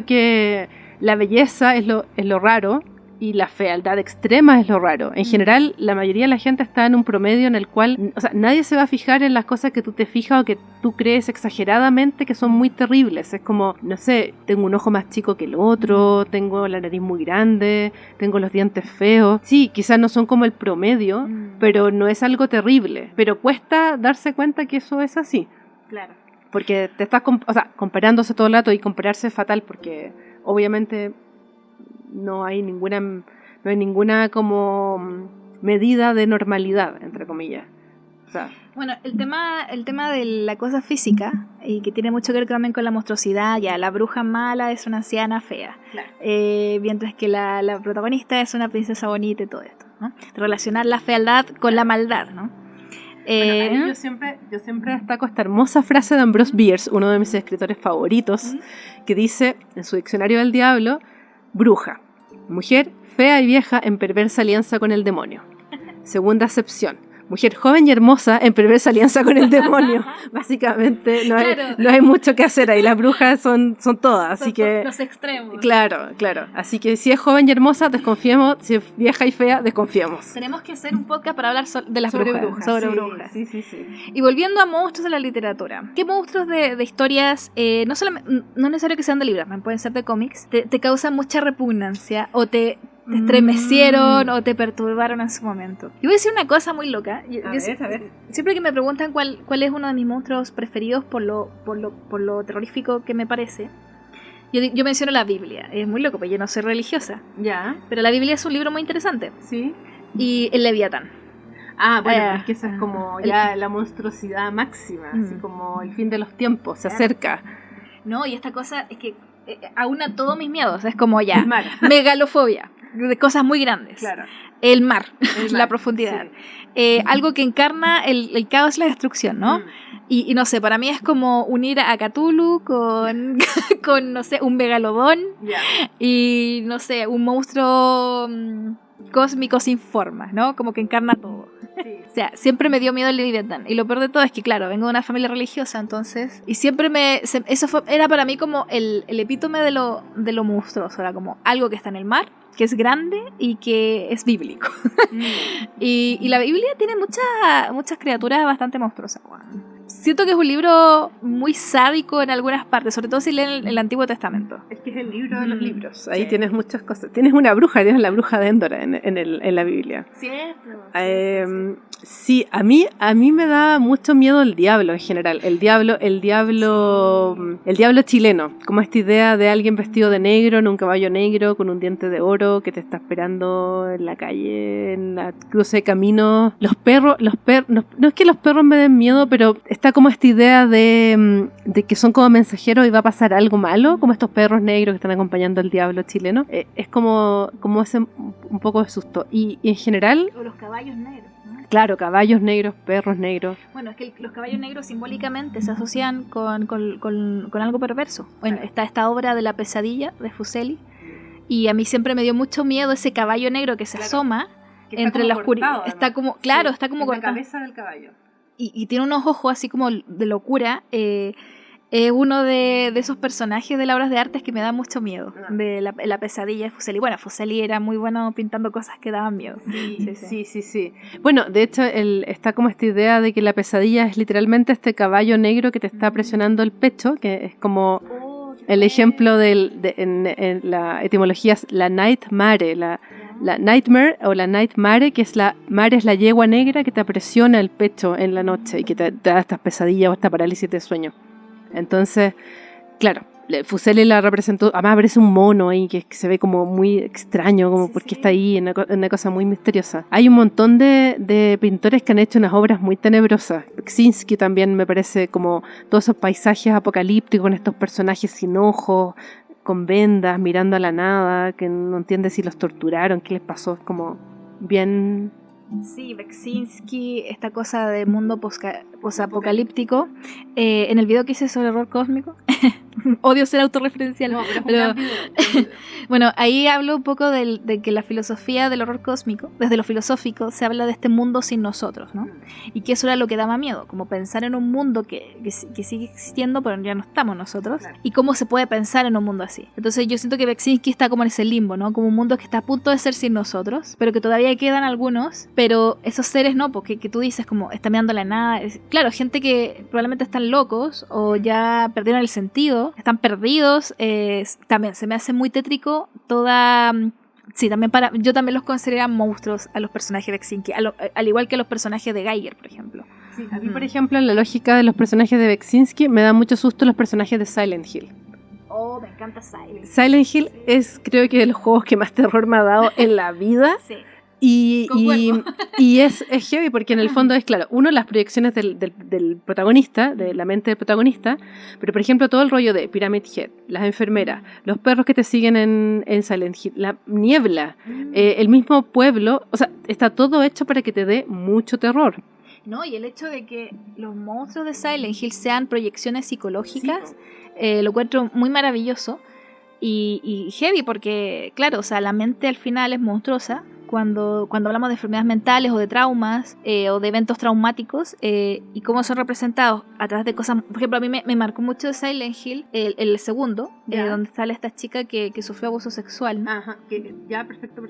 que la belleza es lo raro y la fealdad extrema es lo raro. En general, la mayoría de la gente está en un promedio en el cual, o sea, nadie se va a fijar en las cosas que tú te fijas o que tú crees exageradamente que son muy terribles. Es como, no sé, tengo un ojo más chico que el otro, tengo la nariz muy grande, tengo los dientes feos. Sí, quizás no son como el promedio, pero no es algo terrible. Pero cuesta darse cuenta que eso es así. Claro. Porque te estás comparándose todo el rato, y compararse es fatal porque obviamente no hay ninguna como medida de normalidad, entre comillas. O sea, bueno, el tema de la cosa física, y que tiene mucho que ver también con la monstruosidad, ya la bruja mala es una anciana fea, claro. Mientras que la protagonista es una princesa bonita y todo esto, ¿no? Relacionar la fealdad con la maldad, ¿no? Bueno, yo siempre destaco esta hermosa frase de Ambrose Bierce, uno de mis escritores favoritos, que dice en su diccionario del diablo: bruja, mujer fea y vieja en perversa alianza con el demonio. Segunda acepción: mujer joven y hermosa en perversa alianza con el demonio. Básicamente no hay mucho que hacer ahí. Las brujas son todas, así que los extremos. Claro. Así que si es joven y hermosa, desconfiemos. Si es vieja y fea, desconfiemos. Tenemos que hacer un podcast para hablar de las brujas. Sobre brujas. Sí. Y volviendo a monstruos de la literatura, ¿qué monstruos de historias, no es necesario que sean de libros, pueden ser de cómics, te causan mucha repugnancia o te estremecieron o te perturbaron en su momento? Yo voy a decir una cosa muy loca. A ver. Siempre que me preguntan cuál es uno de mis monstruos preferidos por lo terrorífico que me parece, yo menciono la Biblia. Es muy loco, porque yo no soy religiosa. Ya. Pero la Biblia es un libro muy interesante. Sí. Y el Leviatán. Bueno, es que esa es como ya la monstruosidad máxima, así como el fin de los tiempos, se acerca. No, y esta cosa es que aúna todos mis miedos. Es como ya, El mar. megalofobia, de cosas muy grandes. Claro. El mar, El mar, la profundidad. sí. Algo que encarna el caos y la destrucción, ¿no? Y no sé, para mí es como unir a Cthulhu con, con no sé, un megalodón y, no sé, un monstruo cósmico sin forma, ¿no? Como que encarna todo. Sí. O sea, siempre me dio miedo el Leviatán. Y lo peor de todo es que, claro, vengo de una familia religiosa, entonces... Y siempre era para mí como el epítome de lo monstruoso. Era como algo que está en el mar, que es grande y que es bíblico. Y la Biblia tiene muchas criaturas bastante monstruosas. Bueno. Siento que es un libro muy sádico en algunas partes, sobre todo si leen el Antiguo Testamento. Es que es el libro de los libros. Ahí Sí. tienes muchas cosas. Tienes una bruja, tienes la bruja de Endor en la Biblia. Cierto. Sí, a mí me da mucho miedo el diablo en general. El diablo chileno. Como esta idea de alguien vestido de negro, en un caballo negro, con un diente de oro, que te está esperando en la calle, en la cruce de caminos. Los perros, no es que los perros me den miedo, pero está como esta idea de que son como mensajeros y va a pasar algo malo, como estos perros negros que están acompañando al diablo chileno. Es como ese un poco de susto. Y en general... O los caballos negros, ¿no? Claro, caballos negros, perros negros. Bueno, es que los caballos negros simbólicamente se asocian con algo perverso. Bueno, está esta obra de La pesadilla de Fuseli, y a mí siempre me dio mucho miedo ese caballo negro que se asoma entre la oscuridad. Está como, claro, está como cortado. La cabeza del caballo. Y tiene unos ojos así como de locura. Es uno de esos personajes de las obras de arte que me da mucho miedo, de la pesadilla de Fuseli. Bueno, Fuseli era muy bueno pintando cosas que daban miedo. Sí. Bueno, de hecho, está como esta idea de que la pesadilla es literalmente este caballo negro que te está presionando el pecho, que es como el ejemplo en la etimología es la nightmare, la nightmare o la nightmare, que es la yegua negra que te presiona el pecho en la noche y que te da estas pesadillas o esta parálisis de sueño. Entonces, claro, Fuseli la representó, además aparece un mono ahí que se ve como muy extraño, como porque está ahí, una cosa muy misteriosa. Hay un montón de pintores que han hecho unas obras muy tenebrosas. Beksinski también me parece como todos esos paisajes apocalípticos con estos personajes sin ojos, con vendas, mirando a la nada, que no entiende si los torturaron, qué les pasó, es como bien... Sí, Beksinski, esta cosa de mundo posapocalíptico. En el video que hice sobre horror cósmico, odio ser autorreferencial. No, pero bueno, ahí hablo un poco de que la filosofía del horror cósmico, desde lo filosófico, se habla de este mundo sin nosotros, ¿no? Y que eso era lo que daba miedo, como pensar en un mundo que sigue existiendo, pero ya no estamos nosotros. Claro. Y cómo se puede pensar en un mundo así. Entonces yo siento que Beksinski está como en ese limbo, ¿no? Como un mundo que está a punto de ser sin nosotros, pero que todavía quedan algunos, pero esos seres no, porque que tú dices como está mirando la nada. Claro, gente que probablemente están locos o ya perdieron el sentido, están perdidos. También se me hace muy tétrico toda... Sí, también yo también los considero monstruos a los personajes de Beksinski, al igual que a los personajes de Geiger, por ejemplo. Sí, a mí, por ejemplo, en la lógica de los personajes de Beksinski me da mucho susto los personajes de Silent Hill. Oh, me encanta Silent Hill. Silent Hill es, creo que, de los juegos que más terror me ha dado en la vida. Sí. Y es heavy porque en el fondo es, claro, uno, las proyecciones del protagonista, de la mente del protagonista, pero por ejemplo todo el rollo de Pyramid Head, las enfermeras, los perros que te siguen en Silent Hill, la niebla, el mismo pueblo, o sea, está todo hecho para que te dé mucho terror. No, y el hecho de que los monstruos de Silent Hill sean proyecciones psicológicas, sí, lo encuentro muy maravilloso y heavy porque, claro, o sea, la mente al final es monstruosa. Cuando hablamos de enfermedades mentales o de traumas o de eventos traumáticos y cómo son representados a través de cosas, por ejemplo, a mí me marcó mucho de Silent Hill el segundo, donde sale esta chica que sufrió abuso sexual. Ajá, ya, perfecto.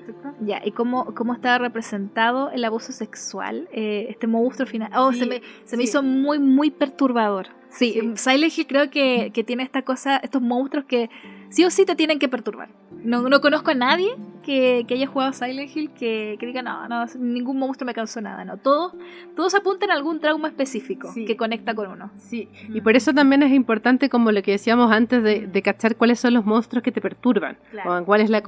Ya, y cómo estaba representado el abuso sexual, este monstruo final. Oh, sí, se me hizo muy, muy perturbador. Sí, Silent Hill creo que tiene esta cosa, estos monstruos que sí o sí te tienen que perturbar. No conozco a nadie que haya jugado Silent Hill que diga, no, ningún monstruo me causó nada, no. Todos apuntan a algún trauma específico que conecta con uno. Sí, y por eso también es importante, como lo que decíamos antes, de cachar cuáles son los monstruos que te perturban, claro. Cuál es la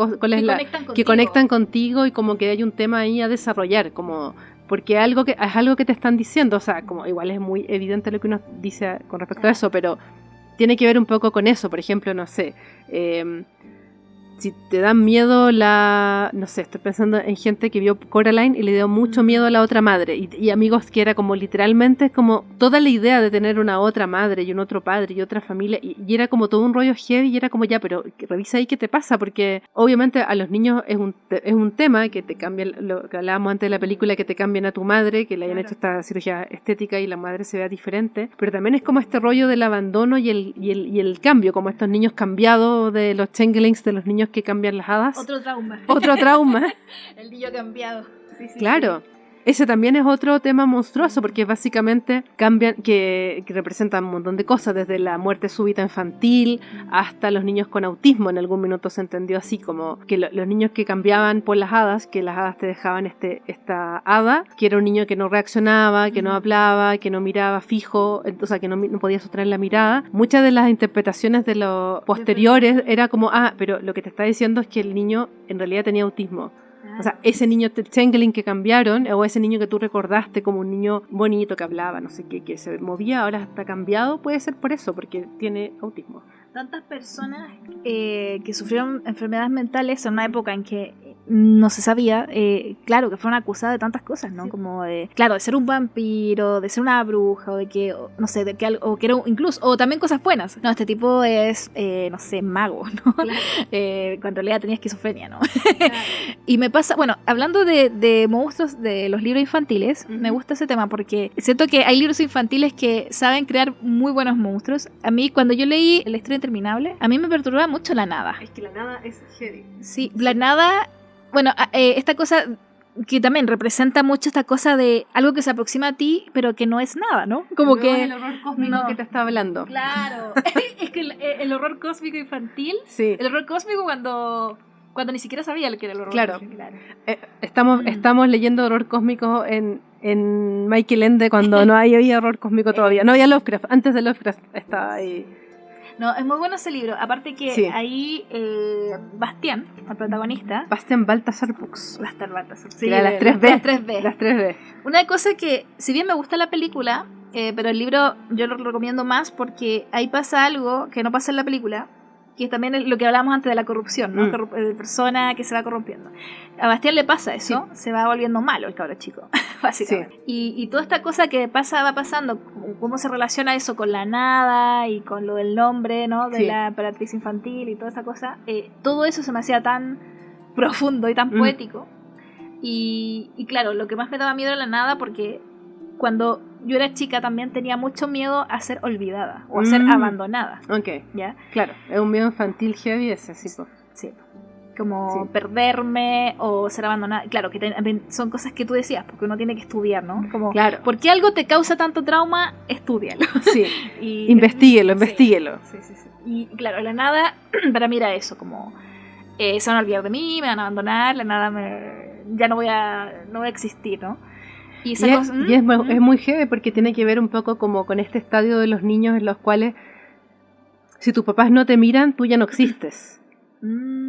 que conectan contigo y como que hay un tema ahí a desarrollar, como... Porque es algo que te están diciendo, o sea, como igual es muy evidente lo que uno dice con respecto a eso, pero tiene que ver un poco con eso. Por ejemplo, no sé, si te dan miedo no sé, estoy pensando en gente que vio Coraline y le dio mucho miedo a la otra madre, y amigos que era como literalmente como toda la idea de tener una otra madre y un otro padre y otra familia, y era como todo un rollo heavy, y era como ya, pero revisa ahí qué te pasa, porque obviamente a los niños es un tema que te cambia, lo que hablábamos antes de la película, que te cambian a tu madre, que le hayan hecho esta cirugía estética y la madre se vea diferente, pero también es como este rollo del abandono y el cambio, como estos niños cambiados de los changelings, de los niños que cambian las hadas. Otro trauma. Otro trauma. El niño cambiado. Sí, claro. Sí. Ese también es otro tema monstruoso, porque básicamente cambian, que representan un montón de cosas, desde la muerte súbita infantil hasta los niños con autismo. En algún minuto se entendió así, como que los niños que cambiaban por las hadas, que las hadas te dejaban esta hada, que era un niño que no reaccionaba, que no hablaba, que no miraba fijo, o sea, que no podía sostener la mirada. Muchas de las interpretaciones de los posteriores era como, pero lo que te está diciendo es que el niño en realidad tenía autismo. O sea, ese niño changeling que cambiaron, o ese niño que tú recordaste como un niño bonito que hablaba, no sé qué, que se movía, ahora está cambiado, puede ser por eso, porque tiene autismo. Tantas personas que sufrieron enfermedades mentales en una época en que no se sabía, claro, que fueron acusadas de tantas cosas, ¿no? Sí. Como de, claro, de ser un vampiro, de ser una bruja, o de que, no sé, de que algo, o que era incluso, o también cosas buenas. No, este tipo es, no sé, mago, ¿no? Claro. Cuando en realidad tenía esquizofrenia, ¿no? Claro. Y me pasa, bueno, hablando de monstruos de los libros infantiles, me gusta ese tema porque siento que hay libros infantiles que saben crear muy buenos monstruos. A mí, cuando yo leí La historia interminable, a mí me perturbaba mucho la nada. Es que la nada es heavy. Sí, la nada. Bueno, esta cosa que también representa mucho esta cosa de algo que se aproxima a ti, pero que no es nada, ¿no? Como que el horror cósmico que te está hablando. Claro. Es que el horror cósmico infantil, sí. El horror cósmico cuando ni siquiera sabía lo que era el horror cósmico. Claro. Estamos leyendo horror cósmico en Michael Ende cuando no había horror cósmico todavía. No había Lovecraft. Antes de Lovecraft estaba ahí. No, es muy bueno ese libro. Aparte que ahí Bastián, el protagonista, Bastián Baltasar Books. Baltasar. Sí, las 3B. Las 3B. Una cosa que, si bien me gusta la película, pero el libro yo lo recomiendo más porque ahí pasa algo que no pasa en la película, que también es lo que hablábamos antes de la corrupción, ¿no? De persona que se va corrompiendo. A Bastián le pasa eso, se va volviendo malo el cabro chico, básicamente. Sí. Y toda esta cosa que va pasando, cómo se relaciona eso con la nada y con lo del nombre, ¿no? De la emperatriz infantil y toda esa cosa, todo eso se me hacía tan profundo y tan poético. Y claro, lo que más me daba miedo era la nada, porque cuando yo era chica también tenía mucho miedo a ser olvidada o a ser abandonada. Ok, ¿ya? Claro, es un miedo infantil heavy ese, sí. Sí, como perderme o ser abandonada. Claro, que son cosas que tú decías, porque uno tiene que estudiar, ¿no? Como, claro. ¿por qué algo te causa tanto trauma? Estúdialo. Sí, investíguelo. Sí. Y claro, la nada para mí era eso, como se van a olvidar de mí, me van a abandonar, la nada ya no voy a existir, ¿no? Y es muy heavy porque tiene que ver un poco como con este estadio de los niños en los cuales si tus papás no te miran, tú ya no existes.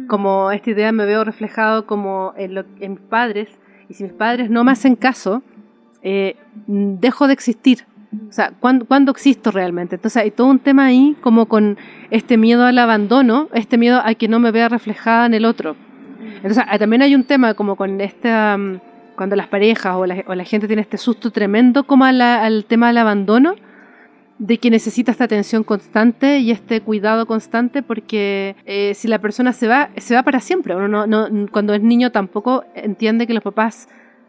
Como esta idea me veo reflejado como en mis padres, y si mis padres no me hacen caso, dejo de existir. O sea, ¿cuándo existo realmente? Entonces hay todo un tema ahí como con este miedo al abandono, este miedo a que no me vea reflejada en el otro. Entonces también hay un tema como con esta... cuando las parejas o la gente tiene este susto tremendo como al tema del abandono, de que necesita esta atención constante y este cuidado constante, porque si la persona se va para siempre. Uno no, cuando es niño tampoco entiende que los papás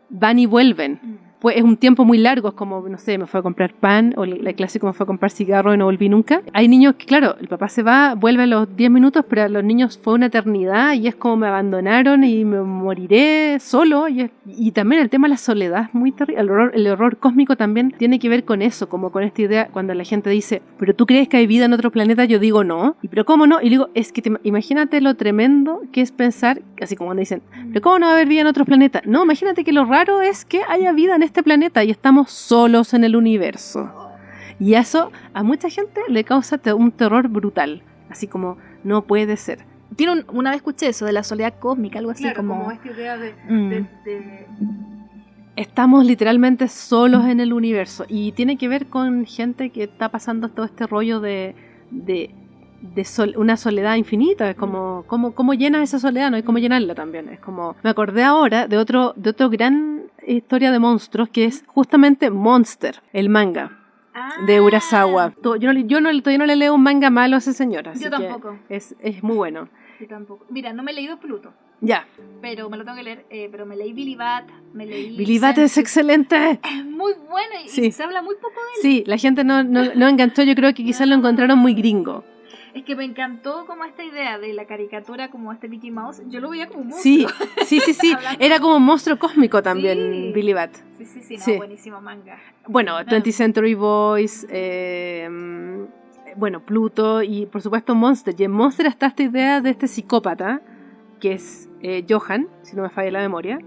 van y vuelven. Pues es un tiempo muy largo, es como, no sé, me fue a comprar pan, o el clásico me fue a comprar cigarro y no volví nunca. Hay niños que, claro, el papá se va, vuelve a los 10 minutos, pero a los niños fue una eternidad y es como me abandonaron y me moriré solo. Y también el tema de la soledad es muy terrible. El horror cósmico también tiene que ver con eso, como con esta idea, cuando la gente dice, ¿pero tú crees que hay vida en otro planeta? Yo digo, no. ¿Y pero cómo no? Y digo, es que imagínate lo tremendo que es pensar, así como cuando dicen, ¿pero cómo no va a haber vida en otros planetas? No, imagínate que lo raro es que haya vida en este planeta y estamos solos en el universo. Y eso a mucha gente le causa un terror brutal. Así como, no puede ser. Una vez escuché eso de la soledad cósmica, algo así, claro, como esta idea de estamos literalmente solos en el universo. Y tiene que ver con gente que está pasando todo este rollo de una soledad infinita. Es como, ¿cómo llenas esa soledad? No hay cómo llenarla también. Es como, me acordé ahora de otro gran historia de monstruos, que es justamente Monster, el manga de Urasawa. Todavía no le leo un manga malo a ese señor, así yo tampoco. que es muy bueno. Yo tampoco. Mira, no me he leído Pluto. Ya. Pero me lo tengo que leer. Pero me leí Billy Bat, Billy Bat es excelente. Es muy bueno y Sí. se habla muy poco de él. Sí, la gente no enganchó. Yo creo que quizás lo encontraron muy gringo. Es que me encantó como esta idea de la caricatura, como este Mickey Mouse. Yo lo veía como un monstruo. Sí. Era como un monstruo cósmico también, Sí. Billy Bat. Sí, Sí. buenísimo manga. Bueno, 20th Century Boys, Pluto y por supuesto Monster. Y en Monster está esta idea de este psicópata, que es Johan, si no me falla la memoria.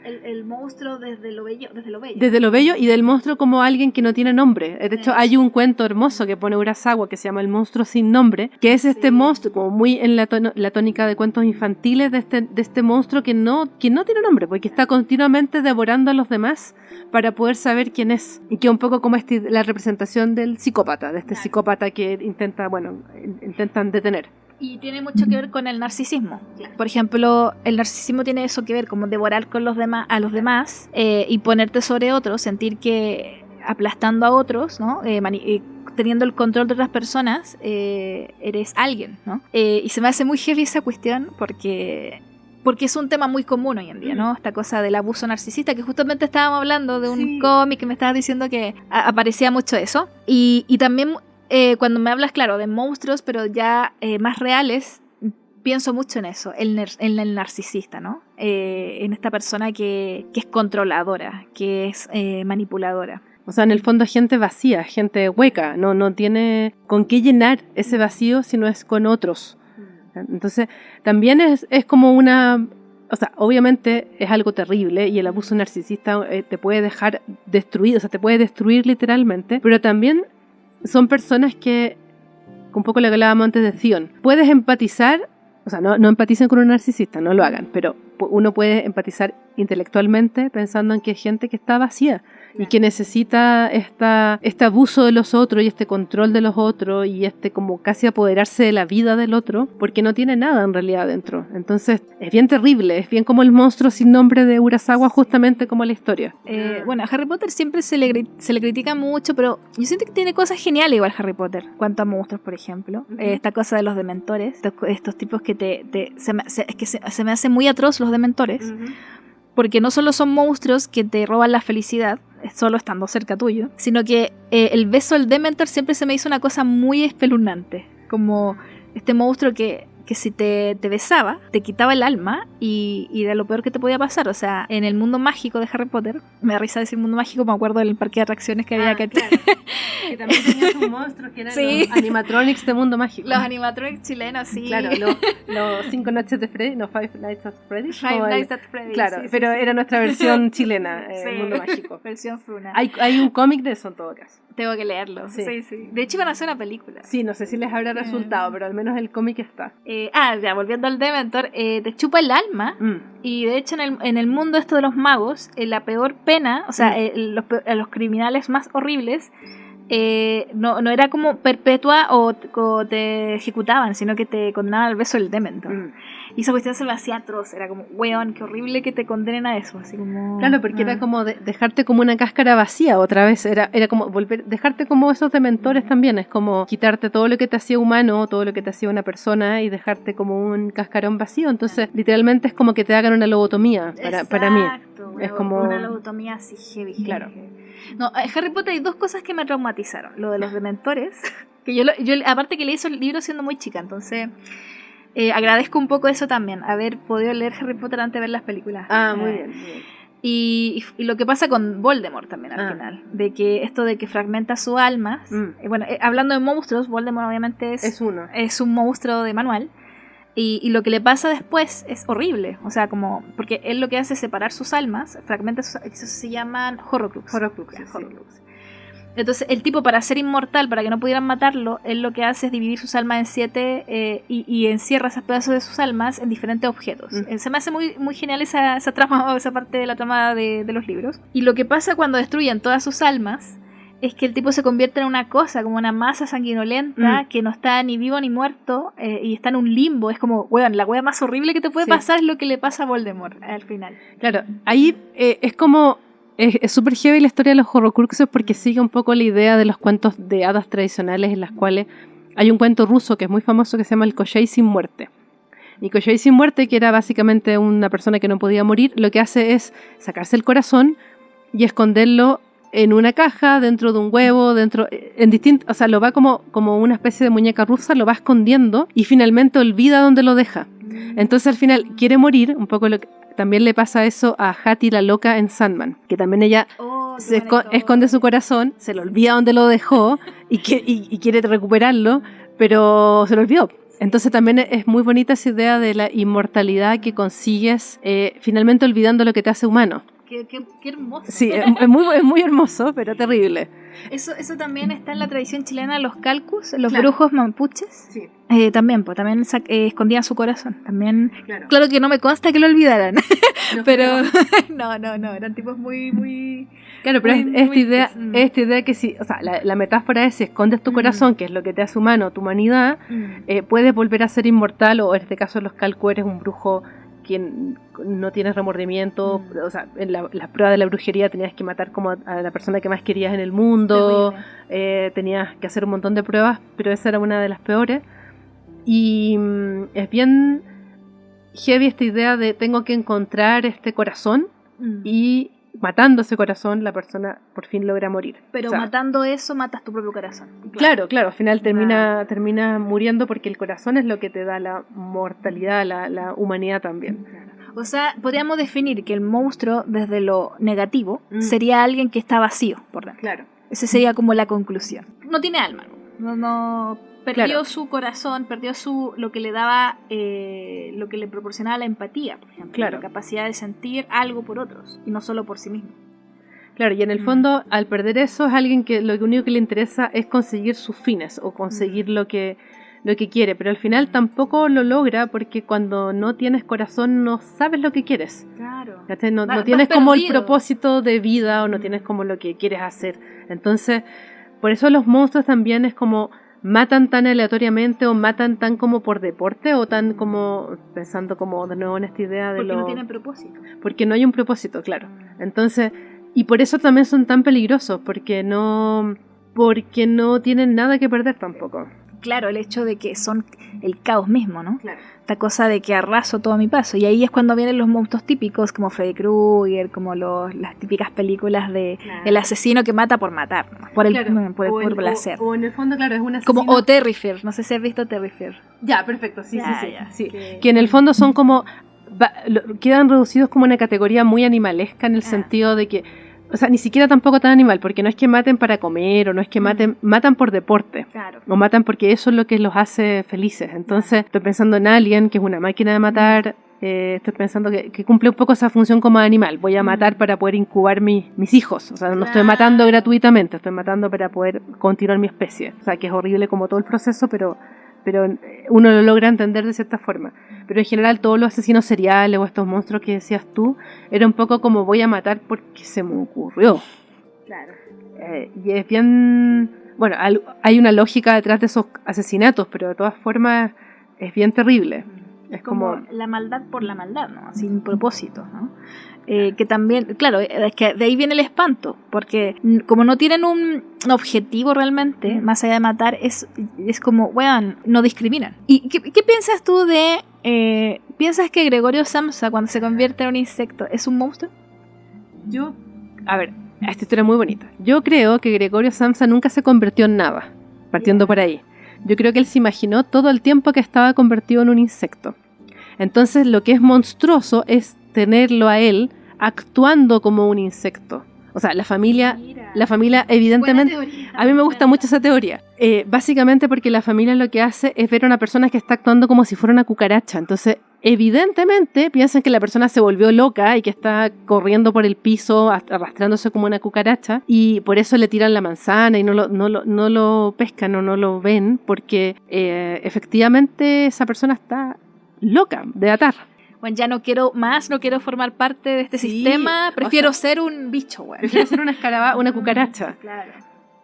El monstruo desde lo bello. Desde lo bello, y del monstruo como alguien que no tiene nombre. De hecho, hay un cuento hermoso que pone Urasawa que se llama El monstruo sin nombre, que es este monstruo, como muy en la tónica de cuentos infantiles, de este monstruo que no tiene nombre, porque está continuamente devorando a los demás para poder saber quién es. Y que un poco como la representación del psicópata, de este psicópata que intentan detener. Y tiene mucho que ver con el narcisismo. Por ejemplo, el narcisismo tiene eso que ver, como devorar a los demás y ponerte sobre otros, sentir que aplastando a otros, ¿no? Teniendo el control de otras personas, eres alguien, ¿no? Y se me hace muy heavy esa cuestión porque es un tema muy común hoy en día, ¿no? Esta cosa del abuso narcisista, que justamente estábamos hablando de un cómic que me estabas diciendo que aparecía mucho eso. Y también... cuando me hablas, claro, de monstruos, pero ya más reales, pienso mucho en eso, en el narcisista, ¿no? En esta persona que es controladora, que es manipuladora. O sea, en el fondo gente vacía, gente hueca, no tiene con qué llenar ese vacío si no es con otros. Entonces, también es como una... O sea, obviamente es algo terrible y el abuso narcisista te puede dejar destruido, o sea, te puede destruir literalmente, pero también... son personas que, un poco lo que hablábamos antes de Zion, puedes empatizar, o sea, no empaticen con un narcisista, no lo hagan, pero uno puede empatizar intelectualmente pensando en que hay gente que está vacía y que necesita este abuso de los otros y este control de los otros y como casi apoderarse de la vida del otro porque no tiene nada en realidad dentro. Entonces es bien terrible, es bien como el monstruo sin nombre de Urasawa, justamente como la historia. Bueno, a Harry Potter siempre se le critica mucho, pero yo siento que tiene cosas geniales igual Harry Potter, cuanto a monstruos, por ejemplo. Esta cosa de los dementores, estos tipos que se me hace muy atroz los dementores, porque no solo son monstruos que te roban la felicidad, solo estando cerca tuyo, sino que el beso del Dementor siempre se me hizo una cosa muy espeluznante, como este monstruo que si te besaba, te quitaba el alma y era lo peor que te podía pasar. O sea, en el mundo mágico de Harry Potter, me da risa decir mundo mágico, me acuerdo del parque de atracciones que había acá. Claro. Que también tenías un monstruo que eran los animatronics de mundo mágico. Los animatronics chilenos, sí. Claro, los 5 noches de Freddy, no, Five Nights at Freddy. Five Nights at Freddy. Claro, pero era nuestra versión chilena, mundo mágico. Versión fruna. Hay un cómic de eso en todo caso. Tengo que leerlo. Sí. De hecho, iban a hacer una película. Sí, no sé si les habrá resultado, pero al menos el cómic está. Ya, volviendo al Dementor, te chupa el alma. Y de hecho, en el mundo esto de los magos, la peor pena, o sea, los criminales más horribles, no era como perpetua o te ejecutaban, sino que te condenaban al beso del Dementor. Y esa cuestión se me hacía atroz, era como, weón, qué horrible que te condenen a eso, así como... Claro, porque era como dejarte como una cáscara vacía otra vez, era como dejarte como esos dementores también, es como quitarte todo lo que te hacía humano, todo lo que te hacía una persona y dejarte como un cascarón vacío, entonces literalmente es como que te hagan una lobotomía para mí. Es como una lobotomía así heavy. Claro. No, en Harry Potter hay dos cosas que me traumatizaron, lo de los dementores, que yo aparte que leí esos libros siendo muy chica, entonces... agradezco un poco eso también, haber podido leer Harry Potter antes de ver las películas. Muy bien. Y lo que pasa con Voldemort también al final, de que esto de que fragmenta su alma. Bueno, hablando de monstruos, Voldemort obviamente es un monstruo de manual. Y lo que le pasa después es horrible, o sea, como porque él lo que hace es separar sus almas, fragmenta eso se llaman Horrocrux. Horrocrux. Entonces el tipo, para ser inmortal, para que no pudieran matarlo, él lo que hace es dividir sus almas en 7 y encierra esos pedazos de sus almas en diferentes objetos. Se me hace muy, muy genial esa trama, o esa parte de la trama de los libros. Y lo que pasa cuando destruyen todas sus almas es que el tipo se convierte en una cosa, como una masa sanguinolenta que no está ni vivo ni muerto y está en un limbo. Es como, weón, la wea más horrible que te puede pasar es lo que le pasa a Voldemort al final. Claro, ahí es como... Es súper heavy la historia de los Horrocruxes porque sigue un poco la idea de los cuentos de hadas tradicionales en las cuales hay un cuento ruso que es muy famoso que se llama el Koshchei sin muerte. Y Koshchei sin muerte, que era básicamente una persona que no podía morir, lo que hace es sacarse el corazón y esconderlo en una caja, dentro de un huevo, o sea, lo va como una especie de muñeca rusa, lo va escondiendo y finalmente olvida dónde lo deja. Entonces al final quiere morir, un poco lo que también le pasa eso a Hattie la loca en Sandman, que también ella esconde su corazón, se le olvida dónde lo dejó y quiere recuperarlo, pero se lo olvidó. Entonces también es muy bonita esa idea de la inmortalidad que consigues finalmente olvidando lo que te hace humano. Qué hermoso. Sí, es muy hermoso, pero terrible. Eso también está en la tradición chilena, los calcus, los brujos mapuches. Sí. También escondían su corazón. También, claro que no me consta que lo olvidaran. No, pero no, eran tipos muy... Claro, pero esta idea que si, o sea, la metáfora es si escondes tu corazón, que es lo que te hace humano, tu humanidad, puedes volver a ser inmortal, o en este caso en los calcus eres un brujo quien no tienes remordimiento, o sea, en las pruebas de la brujería tenías que matar como a la persona que más querías en el mundo, tenías que hacer un montón de pruebas, pero esa era una de las peores. Y es bien heavy esta idea de tengo que encontrar este corazón y matando ese corazón la persona por fin logra morir. Pero matando eso matas tu propio corazón. Claro, al final termina muriendo porque el corazón es lo que te da la mortalidad, la humanidad también. O sea, podríamos definir que el monstruo desde lo negativo sería alguien que está vacío por dentro. Claro. Esa sería como la conclusión. No tiene alma, no perdió su corazón, perdió lo que le daba, lo que le proporcionaba la empatía, por ejemplo, la capacidad de sentir algo por otros y no solo por sí mismo. Claro, y en el fondo, al perder eso, es alguien que lo único que le interesa es conseguir sus fines o conseguir lo que quiere, pero al final tampoco lo logra porque cuando no tienes corazón no sabes lo que quieres. Claro. No tienes como el propósito de vida o no tienes como lo que quieres hacer. Entonces, por eso los monstruos también es como matan tan aleatoriamente o matan tan como por deporte o tan como pensando como de nuevo en esta idea de porque no tienen propósito. Porque no hay un propósito, claro. Entonces, y por eso también son tan peligrosos, porque no tienen nada que perder tampoco. Claro, el hecho de que son el caos mismo, ¿no? Claro. Esta cosa de que arraso todo a mi paso. Y ahí es cuando vienen los monstruos típicos, como Freddy Krueger, como las típicas películas de el asesino que mata por matar, ¿no? por el placer. O en el fondo, claro, es un asesino... Como Terrifier, no sé si has visto Terrifier. Ya, perfecto, sí. Que en el fondo son como... quedan reducidos como una categoría muy animalesca en el sentido de que... O sea, ni siquiera tampoco tan animal, porque no es que maten para comer o no es que matan por deporte. Claro. O matan porque eso es lo que los hace felices. Entonces, estoy pensando en Alien, que es una máquina de matar. Estoy pensando que cumple un poco esa función como animal. Voy a matar para poder incubar mis hijos. O sea, no estoy matando gratuitamente, estoy matando para poder continuar mi especie. O sea, que es horrible como todo el proceso, pero uno lo logra entender de cierta forma. Pero en general todos los asesinos seriales o estos monstruos que decías tú, era un poco como voy a matar porque se me ocurrió. Claro. Y es bien... Bueno, hay una lógica detrás de esos asesinatos, pero de todas formas es bien terrible. Es como la maldad por la maldad, ¿no? Sin propósito, ¿no? Que también, claro, es que de ahí viene el espanto, porque como no tienen un objetivo realmente, más allá de matar, es como, weón, no discriminan. ¿Y qué piensas tú de, piensas que Gregorio Samsa, cuando se convierte en un insecto, es un monstruo? A ver, esta historia es muy bonita. Yo creo que Gregorio Samsa nunca se convirtió en nada, partiendo por ahí. Yo creo que él se imaginó todo el tiempo que estaba convertido en un insecto. Entonces lo que es monstruoso es tenerlo a él actuando como un insecto. O sea, la familia evidentemente... A mí me gusta mucho esa teoría. Básicamente porque la familia lo que hace es ver a una persona que está actuando como si fuera una cucaracha. Entonces, evidentemente piensan que la persona se volvió loca y que está corriendo por el piso arrastrándose como una cucaracha y por eso le tiran la manzana y no lo pescan o no lo ven porque efectivamente esa persona está loca de atar. Bueno, ya no quiero formar parte de este sistema, prefiero ser un bicho, güey. Prefiero ser una cucaracha. Claro.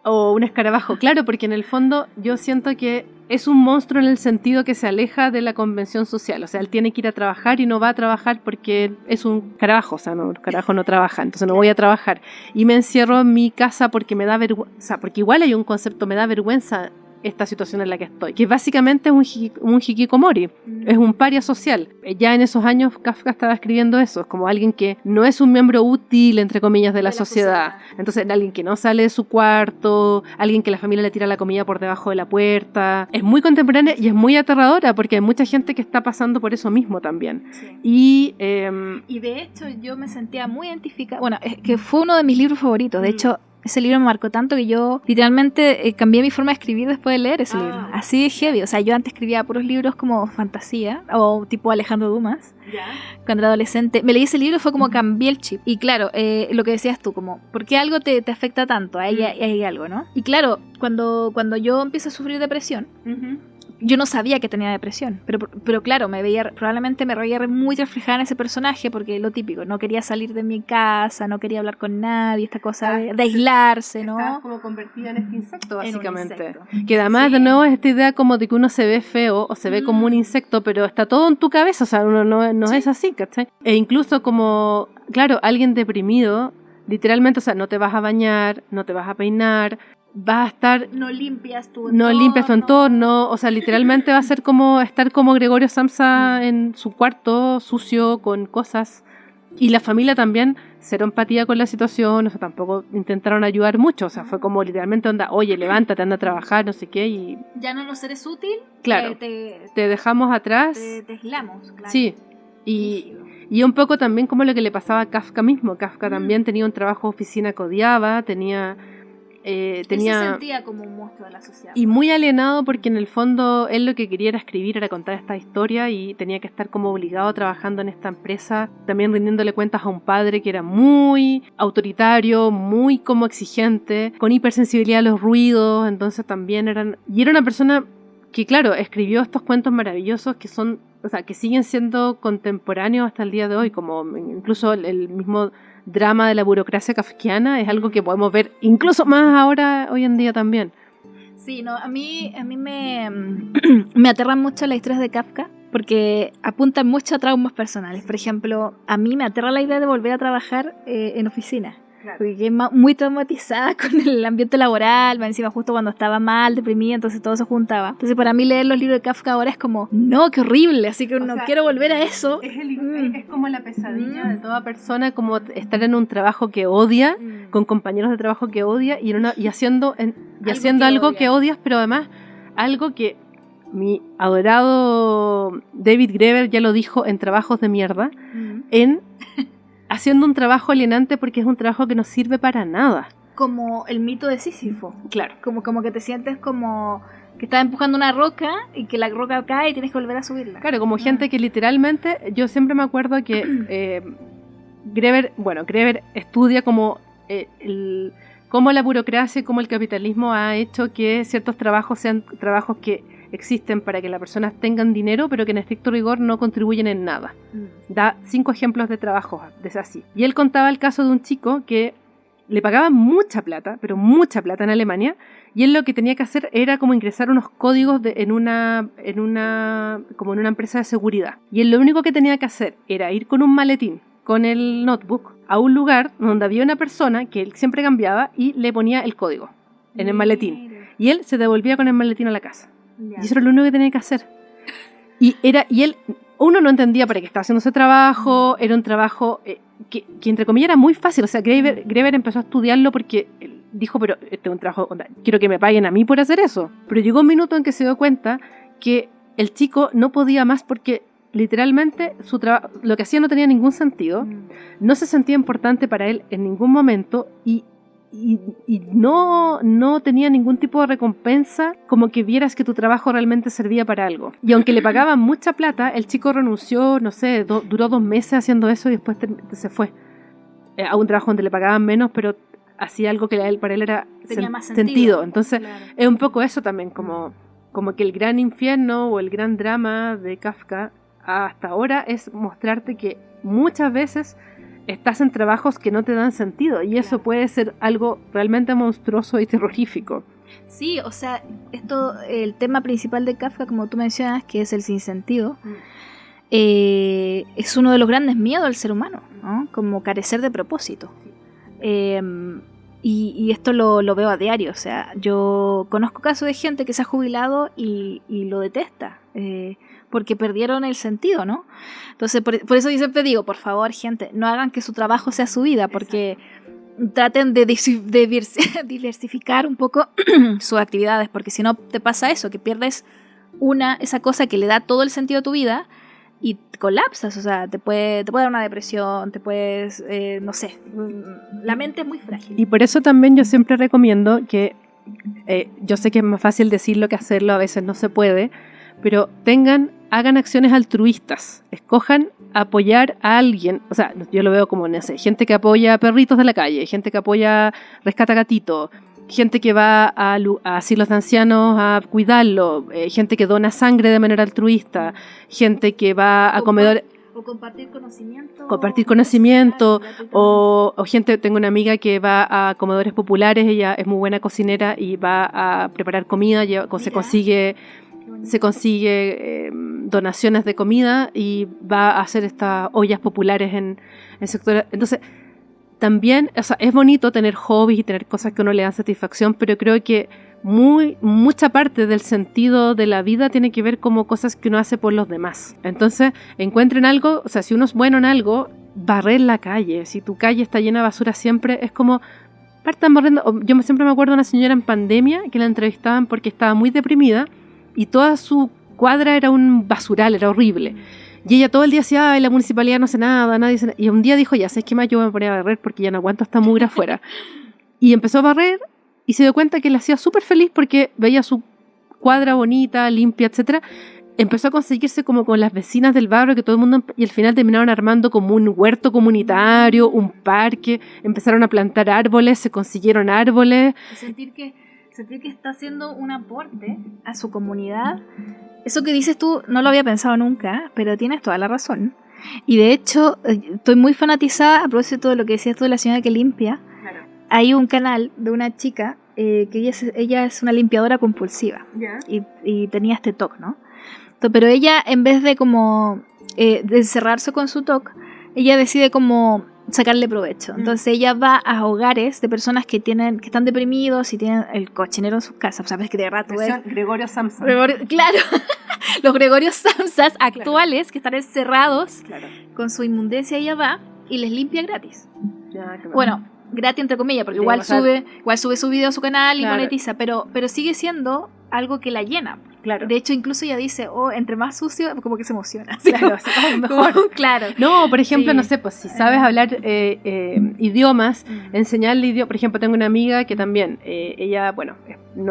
O un escarabajo, claro, porque en el fondo yo siento que es un monstruo en el sentido que se aleja de la convención social. O sea, él tiene que ir a trabajar y no va a trabajar porque es un escarabajo. O sea, no, el escarabajo no trabaja, entonces no voy a trabajar. Y me encierro en mi casa porque me da vergüenza. O sea, porque igual hay un concepto, me da vergüenza esta situación en la que estoy, que básicamente es un hikikomori, es un paria social. Ya en esos años Kafka estaba escribiendo eso, es como alguien que no es un miembro útil, entre comillas, de la sociedad. Entonces, alguien que no sale de su cuarto, alguien que la familia le tira la comida por debajo de la puerta. Es muy contemporánea y es muy aterradora porque hay mucha gente que está pasando por eso mismo también. Sí. Y de hecho yo me sentía muy identificada, bueno, es que fue uno de mis libros favoritos, de hecho ese libro me marcó tanto que yo literalmente cambié mi forma de escribir después de leer ese libro. Así de heavy. O sea, yo antes escribía puros libros como fantasía o tipo Alejandro Dumas. Cuando era adolescente. Me leí ese libro y fue como cambié el chip. Y claro, lo que decías tú, como, ¿por qué algo te afecta tanto? Hay algo, ¿no? Y claro, cuando yo empiezo a sufrir depresión, yo no sabía que tenía depresión, pero claro, probablemente me veía muy reflejada en ese personaje porque lo típico, no quería salir de mi casa, no quería hablar con nadie, esta cosa de aislarse, ¿no? Estás como convertida en este insecto, básicamente. Insecto. Que además, de nuevo, es esta idea como de que uno se ve feo o se ve como un insecto, pero está todo en tu cabeza, o sea, uno no es así, ¿cachai? E incluso como, claro, alguien deprimido, literalmente, o sea, no te vas a bañar, no te vas a peinar, vas a estar... No limpias tu entorno, o sea, literalmente va a ser como estar como Gregorio Samsa en su cuarto, sucio, con cosas. Y la familia también, cero empatía con la situación, o sea, tampoco intentaron ayudar mucho, o sea, fue como literalmente onda, oye, levántate, anda a trabajar, no sé qué, y... Ya no nos eres útil, claro, te dejamos atrás. Te aislamos, claro. Sí, y un poco también como lo que le pasaba a Kafka mismo. Kafka también tenía un trabajo de oficina que odiaba, Él se sentía como un monstruo de la sociedad. Y muy alienado porque en el fondo él lo que quería era escribir, era contar esta historia y tenía que estar como obligado trabajando en esta empresa, también rindiéndole cuentas a un padre que era muy autoritario, muy como exigente, con hipersensibilidad a los ruidos, entonces también era una persona que claro, escribió estos cuentos maravillosos que son, o sea, que siguen siendo contemporáneos hasta el día de hoy, como incluso el mismo drama de la burocracia kafkiana es algo que podemos ver incluso más ahora, hoy en día también. Sí, no, a mí me aterran mucho las historias de Kafka porque apuntan mucho a traumas personales. Por ejemplo, a mí me aterra la idea de volver a trabajar en oficina. Claro. Porque es muy traumatizada con el ambiente laboral, encima justo cuando estaba mal, deprimida, entonces todo se juntaba. Entonces para mí leer los libros de Kafka ahora es como, no, qué horrible, así que no quiero volver a eso. Es como la pesadilla de toda persona, como estar en un trabajo que odia, con compañeros de trabajo que odia y haciendo algo que odias, pero además algo que mi adorado David Graeber ya lo dijo en Trabajos de Mierda, haciendo un trabajo alienante porque es un trabajo que no sirve para nada. Como el mito de Sísifo. Claro. Como que te sientes como que estás empujando una roca y que la roca cae y tienes que volver a subirla. Claro, como gente que literalmente, yo siempre me acuerdo que Graeber estudia como cómo la burocracia y cómo el capitalismo ha hecho que ciertos trabajos sean trabajos que existen para que las personas tengan dinero, pero que en estricto rigor no contribuyen en nada. Da 5 ejemplos de trabajos de así. Y él contaba el caso de un chico que le pagaban mucha plata, pero mucha plata en Alemania, y él lo que tenía que hacer era como ingresar unos códigos en una empresa de seguridad. Y él lo único que tenía que hacer era ir con un maletín, con el notebook, a un lugar donde había una persona que él siempre cambiaba y le ponía el código en el maletín. Y él se devolvía con el maletín a la casa. Y eso era lo único que tenía que hacer. Y él, uno no entendía para qué estaba haciendo ese trabajo, era un trabajo que entre comillas era muy fácil. O sea, Graeber empezó a estudiarlo porque dijo, pero este es un trabajo, quiero que me paguen a mí por hacer eso. Pero llegó un minuto en que se dio cuenta que el chico no podía más porque literalmente lo que hacía no tenía ningún sentido, no se sentía importante para él en ningún momento y no tenía ningún tipo de recompensa como que vieras que tu trabajo realmente servía para algo. Y aunque le pagaban mucha plata, el chico renunció, no sé, duró 2 meses haciendo eso y después se fue a un trabajo donde le pagaban menos, pero hacía algo que para él era tenía más sentido. Entonces, claro, es un poco eso también, como que el gran infierno o el gran drama de Kafka hasta ahora es mostrarte que muchas veces estás en trabajos que no te dan sentido y eso puede ser algo realmente monstruoso y terrorífico. Sí, o sea, el tema principal de Kafka, como tú mencionas, que es el sinsentido, es uno de los grandes miedos del ser humano, ¿no? Como carecer de propósito. Y esto lo veo a diario, o sea, yo conozco casos de gente que se ha jubilado y lo detesta, porque perdieron el sentido, ¿no? Entonces, por eso yo siempre digo, por favor, gente, no hagan que su trabajo sea su vida, porque traten de diversificar un poco sus actividades, porque si no te pasa eso, que pierdes esa cosa que le da todo el sentido a tu vida y colapsas, o sea, te puede dar una depresión, te puedes, no sé, la mente es muy frágil. Y por eso también yo siempre recomiendo que, yo sé que es más fácil decirlo que hacerlo, a veces no se puede, pero hagan acciones altruistas, escojan apoyar a alguien, o sea, yo lo veo como, no sé, gente que apoya a perritos de la calle, gente que apoya rescata gatitos, gente que va a asilos de ancianos a cuidarlo, gente que dona sangre de manera altruista, gente que va a comedores... O compartir conocimiento. O gente, tengo una amiga que va a comedores populares, ella es muy buena cocinera y va a preparar comida, se consigue donaciones de comida y va a hacer estas ollas populares en sectores. Entonces, también, o sea, es bonito tener hobbies y tener cosas que a uno le dan satisfacción, pero creo que mucha parte del sentido de la vida tiene que ver como cosas que uno hace por los demás. Entonces, encuentren algo, o sea, si uno es bueno en algo, barrer la calle. Si tu calle está llena de basura siempre, es como partan barriendo. Yo siempre me acuerdo de una señora en pandemia que la entrevistaban porque estaba muy deprimida y toda su cuadra era un basural, era horrible. Y ella todo el día decía, ay, la municipalidad no hace nada, nadie hace nada. Y un día dijo, ya, ¿sabes qué más? Yo me voy a poner a barrer porque ya no aguanto esta mugre afuera. Y empezó a barrer y se dio cuenta que le hacía súper feliz porque veía su cuadra bonita, limpia, etcétera. Empezó a conseguirse como con las vecinas del barrio, que todo el mundo, y al final terminaron armando como un huerto comunitario, un parque, empezaron a plantar árboles, se consiguieron árboles. Sentir que está haciendo un aporte a su comunidad. Eso que dices tú no lo había pensado nunca, pero tienes toda la razón. Y de hecho, estoy muy fanatizada a propósito de lo que decías tú de la señora que limpia. Claro. Hay un canal de una chica que ella es una limpiadora compulsiva. Yeah. Y tenía este TOC, ¿no? Pero ella, en vez de como de encerrarse con su TOC, ella decide como sacarle provecho. Entonces ella va a hogares de personas que están deprimidos y tienen el cochinero en sus casas. ¿Sabes que de rato es? Gregorio Samsa. Claro. Los Gregorios Samsas actuales, claro, que están encerrados, claro, con su inmundicia, ella va y les limpia gratis. Ya, bueno, gratis entre comillas, porque igual sube su video a su canal y claro, monetiza, pero sigue siendo algo que la llena. Claro. De hecho, incluso ella dice, entre más sucio, como que se emociona. Claro, mejor. Como, claro. No, por ejemplo, sí, no sé, pues si sabes hablar idiomas, enseñarle idiomas. Por ejemplo, tengo una amiga que también, ella, bueno,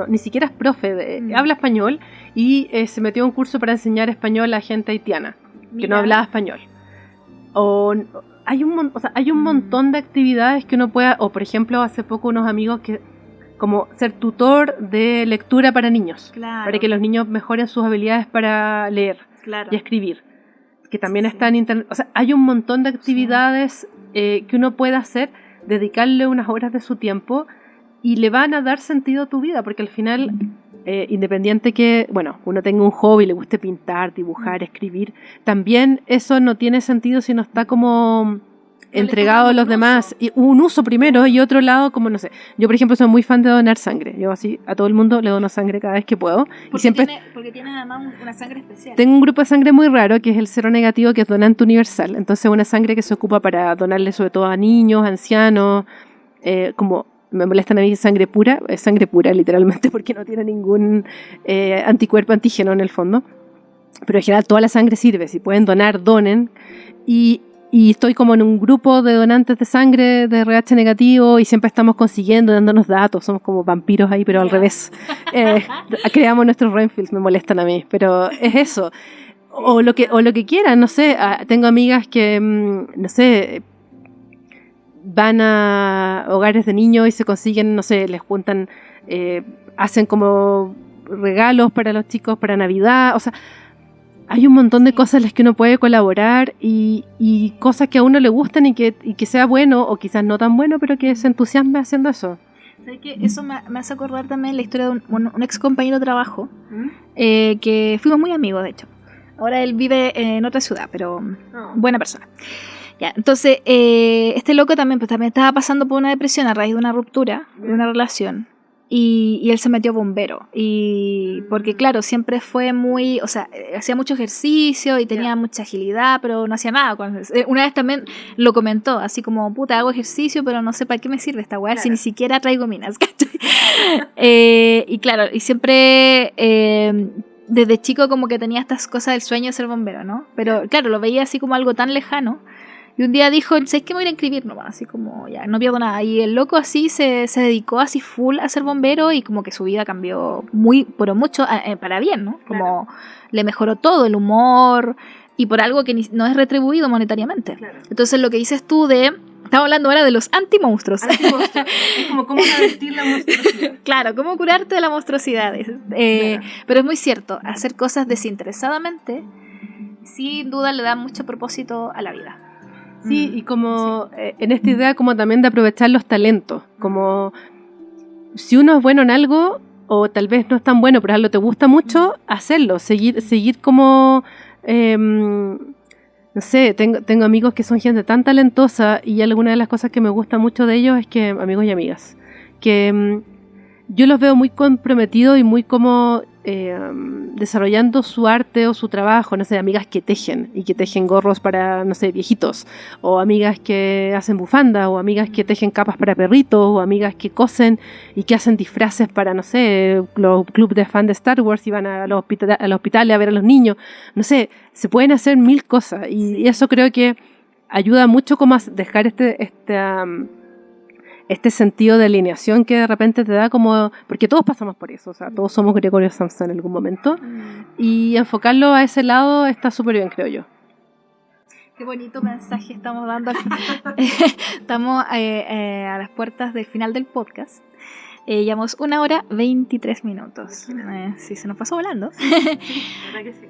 ni siquiera es profe, habla español y se metió a un curso para enseñar español a gente haitiana, que no hablaba español. Hay un montón de actividades que uno pueda, o por ejemplo, hace poco unos amigos que como ser tutor de lectura para niños, claro, para que los niños mejoren sus habilidades para leer, claro, y escribir, que también está en internet. O sea, hay un montón de actividades que uno puede hacer, dedicarle unas horas de su tiempo y le van a dar sentido a tu vida, porque al final, independiente que, bueno, uno tenga un hobby, le guste pintar, dibujar, escribir, también eso no tiene sentido si no está como entregado a los demás, y un uso primero y otro lado, como no sé, yo por ejemplo soy muy fan de donar sangre, yo así a todo el mundo le dono sangre cada vez que puedo, porque y siempre porque tienes además una sangre especial. Tengo un grupo de sangre muy raro que es el cero negativo, que es donante universal, entonces una sangre que se ocupa para donarle sobre todo a niños, ancianos, como me molestan a mí sangre pura, es sangre pura literalmente porque no tiene ningún anticuerpo, antígeno en el fondo, pero en general toda la sangre sirve, si pueden donar, donen, y estoy como en un grupo de donantes de sangre de RH negativo y siempre estamos consiguiendo, dándonos datos, somos como vampiros ahí, pero al revés. Creamos nuestros Renfields, me molestan a mí, pero es eso. O lo que quieran, no sé, tengo amigas que, no sé, van a hogares de niños y se consiguen, no sé, les juntan, hacen como regalos para los chicos para Navidad, o sea, hay un montón de cosas en las que uno puede colaborar y cosas que a uno le gustan y que sea bueno, o quizás no tan bueno, pero que se entusiasme haciendo eso. ¿Sabes qué? Eso me hace acordar también la historia de un ex compañero de trabajo, que fuimos muy amigos, de hecho. Ahora él vive en otra ciudad, pero buena persona. Ya, entonces, este loco también estaba pasando por una depresión a raíz de una ruptura, de una relación. Y él se metió bombero. Y porque, claro, siempre fue muy... O sea, hacía mucho ejercicio y tenía mucha agilidad, pero no hacía nada. Una vez también lo comentó, así como, puta, hago ejercicio, pero no sé para qué me sirve esta weá, si ni siquiera traigo minas, ¿cachai? Y claro, y siempre... desde chico como que tenía estas cosas del sueño de ser bombero, ¿no? Pero, claro, lo veía así como algo tan lejano. Y un día dijo, ¿sabes qué? Me voy a ir a inscribir nomás, así como, ya, no pierdo nada. Y el loco así se dedicó así full a ser bombero y como que su vida cambió pero mucho para bien, ¿no? Como le mejoró todo, el humor, y por algo que no es retribuido monetariamente. Claro. Entonces lo que dices tú estamos hablando ahora de los anti-monstruos. Es como cómo revertir la monstruosidad. Claro, cómo curarte de la monstruosidad. Pero es muy cierto, hacer cosas desinteresadamente sin duda le da mucho propósito a la vida. Sí, y como en esta idea como también de aprovechar los talentos, como si uno es bueno en algo, o tal vez no es tan bueno, pero algo te gusta mucho, hacerlo, seguir como, no sé, tengo amigos que son gente tan talentosa, y alguna de las cosas que me gusta mucho de ellos es que, amigos y amigas, que yo los veo muy comprometidos y muy como desarrollando su arte o su trabajo, no sé, amigas que tejen y que tejen gorros para, no sé, viejitos, o amigas que hacen bufandas, o amigas que tejen capas para perritos, o amigas que cosen y que hacen disfraces para, no sé, los clubes de fan de Star Wars y van a los hospitales a ver a los niños, no sé, se pueden hacer mil cosas, y eso creo que ayuda mucho como a dejar este sentido de alineación que de repente te da como... Porque todos pasamos por eso, o sea, todos somos Gregorio Samsa en algún momento. Y enfocarlo a ese lado está súper bien, creo yo. Qué bonito mensaje estamos dando. Estamos a las puertas del final del podcast. Llevamos 1 hora 23 minutos. Sí, se nos pasó volando. ¿Verdad que sí?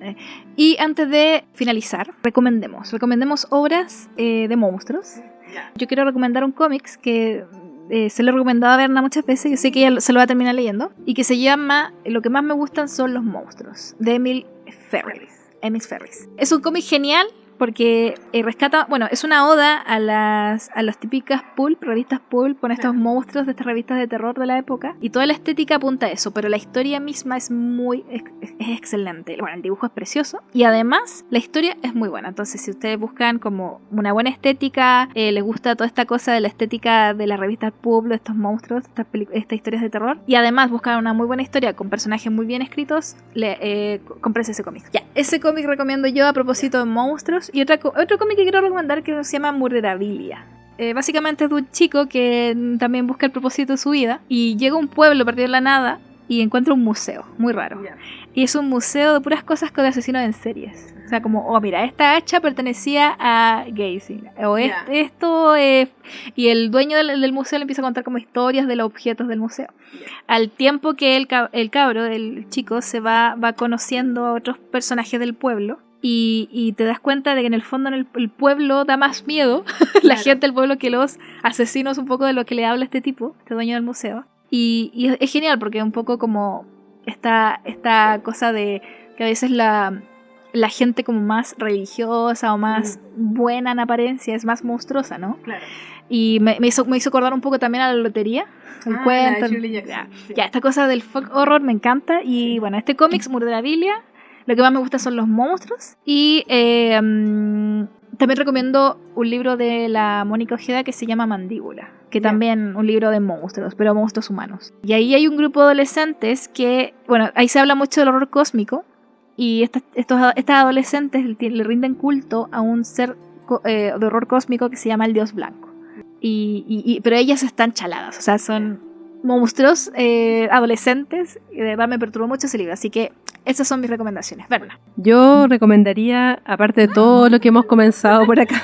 Y antes de finalizar, recomendemos obras de monstruos. Yo quiero recomendar un cómics que se lo he recomendado a Berna muchas veces, yo sé que ella se lo va a terminar leyendo, y que se llama Lo que más me gustan son los monstruos, de Emil Ferris. Es un cómic genial porque rescata, bueno, es una oda a las típicas revistas pulp, con estos monstruos de estas revistas de terror de la época, y toda la estética apunta a eso, pero la historia misma es excelente. Bueno, el dibujo es precioso y además la historia es muy buena. Entonces, si ustedes buscan como una buena estética, les gusta toda esta cosa de la estética de las revistas pulp, de estos monstruos, estas historias de terror, y además buscan una muy buena historia con personajes muy bien escritos, comprense ese cómic. Ya, ese cómic recomiendo yo a propósito de monstruos. Y otro cómic que quiero recomendar que se llama Murderabilia. Básicamente es de un chico que también busca el propósito de su vida y llega a un pueblo perdido en la nada y encuentra un museo muy raro. Y es un museo de puras cosas de asesinos en series. O sea, como, mira, esta hacha pertenecía a Gacy. O esto es... Y el dueño del museo le empieza a contar como historias de los objetos del museo. Al tiempo que el chico, se va conociendo a otros personajes del pueblo. Y te das cuenta de que en el fondo el pueblo da más miedo, la gente del pueblo, que los asesinos, un poco de lo que le habla este tipo, este dueño del museo. Y es genial porque es un poco como esta cosa de que a veces la gente como más religiosa o más buena en apariencia es más monstruosa, ¿no? Claro. Y me hizo acordar un poco también a la lotería, el cuento. Esta cosa del folk horror me encanta. Y bueno, este cómics, Murderabilia, lo que más me gusta son los monstruos. Y también recomiendo un libro de la Mónica Ojeda que se llama Mandíbula, que también un libro de monstruos, pero monstruos humanos. Y ahí hay un grupo de adolescentes que, bueno, ahí se habla mucho del horror cósmico, y estas adolescentes le rinden culto a un ser de horror cósmico que se llama el Dios Blanco. Pero ellas están chaladas, o sea, son monstruos adolescentes, y de verdad me perturbó mucho ese libro, así que esas son mis recomendaciones. Berna. Yo recomendaría, aparte de todo lo que hemos comenzado por acá,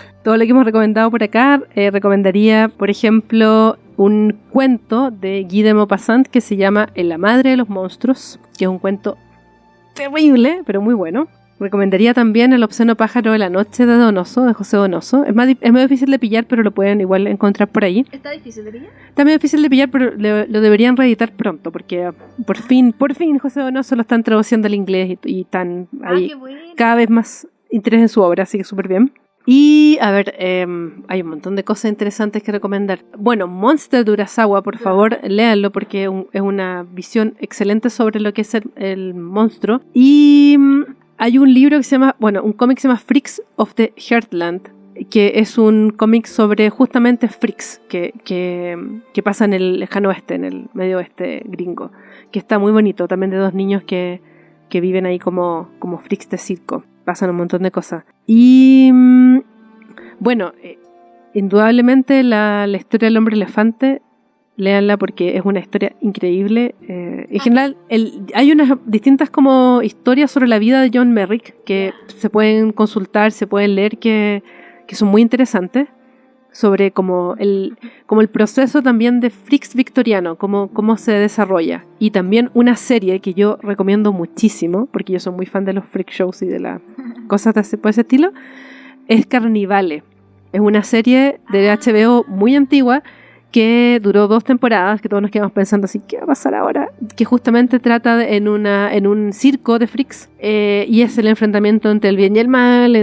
recomendaría, por ejemplo, un cuento de Guy de Maupassant que se llama En la madre de los monstruos, que es un cuento terrible, pero muy bueno. Recomendaría también El obsceno pájaro de la noche de Donoso, de José Donoso. Es más difícil de pillar, pero lo pueden igual encontrar por ahí. ¿Está difícil de pillar? También es difícil de pillar, pero lo deberían reeditar pronto, porque por fin José Donoso lo están traduciendo al inglés y están ahí qué bueno. Cada vez más interés en su obra, así que súper bien. Y, a ver, hay un montón de cosas interesantes que recomendar. Bueno, Monster de Urasawa, por favor, léanlo porque es una visión excelente sobre lo que es el monstruo. Y hay un libro que se llama, un cómic que se llama Freaks of the Heartland, que es un cómic sobre justamente freaks que pasa en el lejano oeste, en el medio oeste gringo, que está muy bonito, también de dos niños que viven ahí como freaks de circo. Pasan un montón de cosas. Y indudablemente la historia del hombre elefante, léanla porque es una historia increíble. En general, hay unas distintas como historias sobre la vida de John Merrick que se pueden consultar, se pueden leer, que son muy interesantes, sobre como el proceso también de freaks victoriano, cómo se desarrolla. Y también una serie que yo recomiendo muchísimo, porque yo soy muy fan de los freak shows y de las cosas de ese estilo, es Carnivale. Es una serie de HBO muy antigua que duró 2 temporadas, que todos nos quedamos pensando así, ¿qué va a pasar ahora? Que justamente trata en un circo de freaks, y es el enfrentamiento entre el bien y el mal,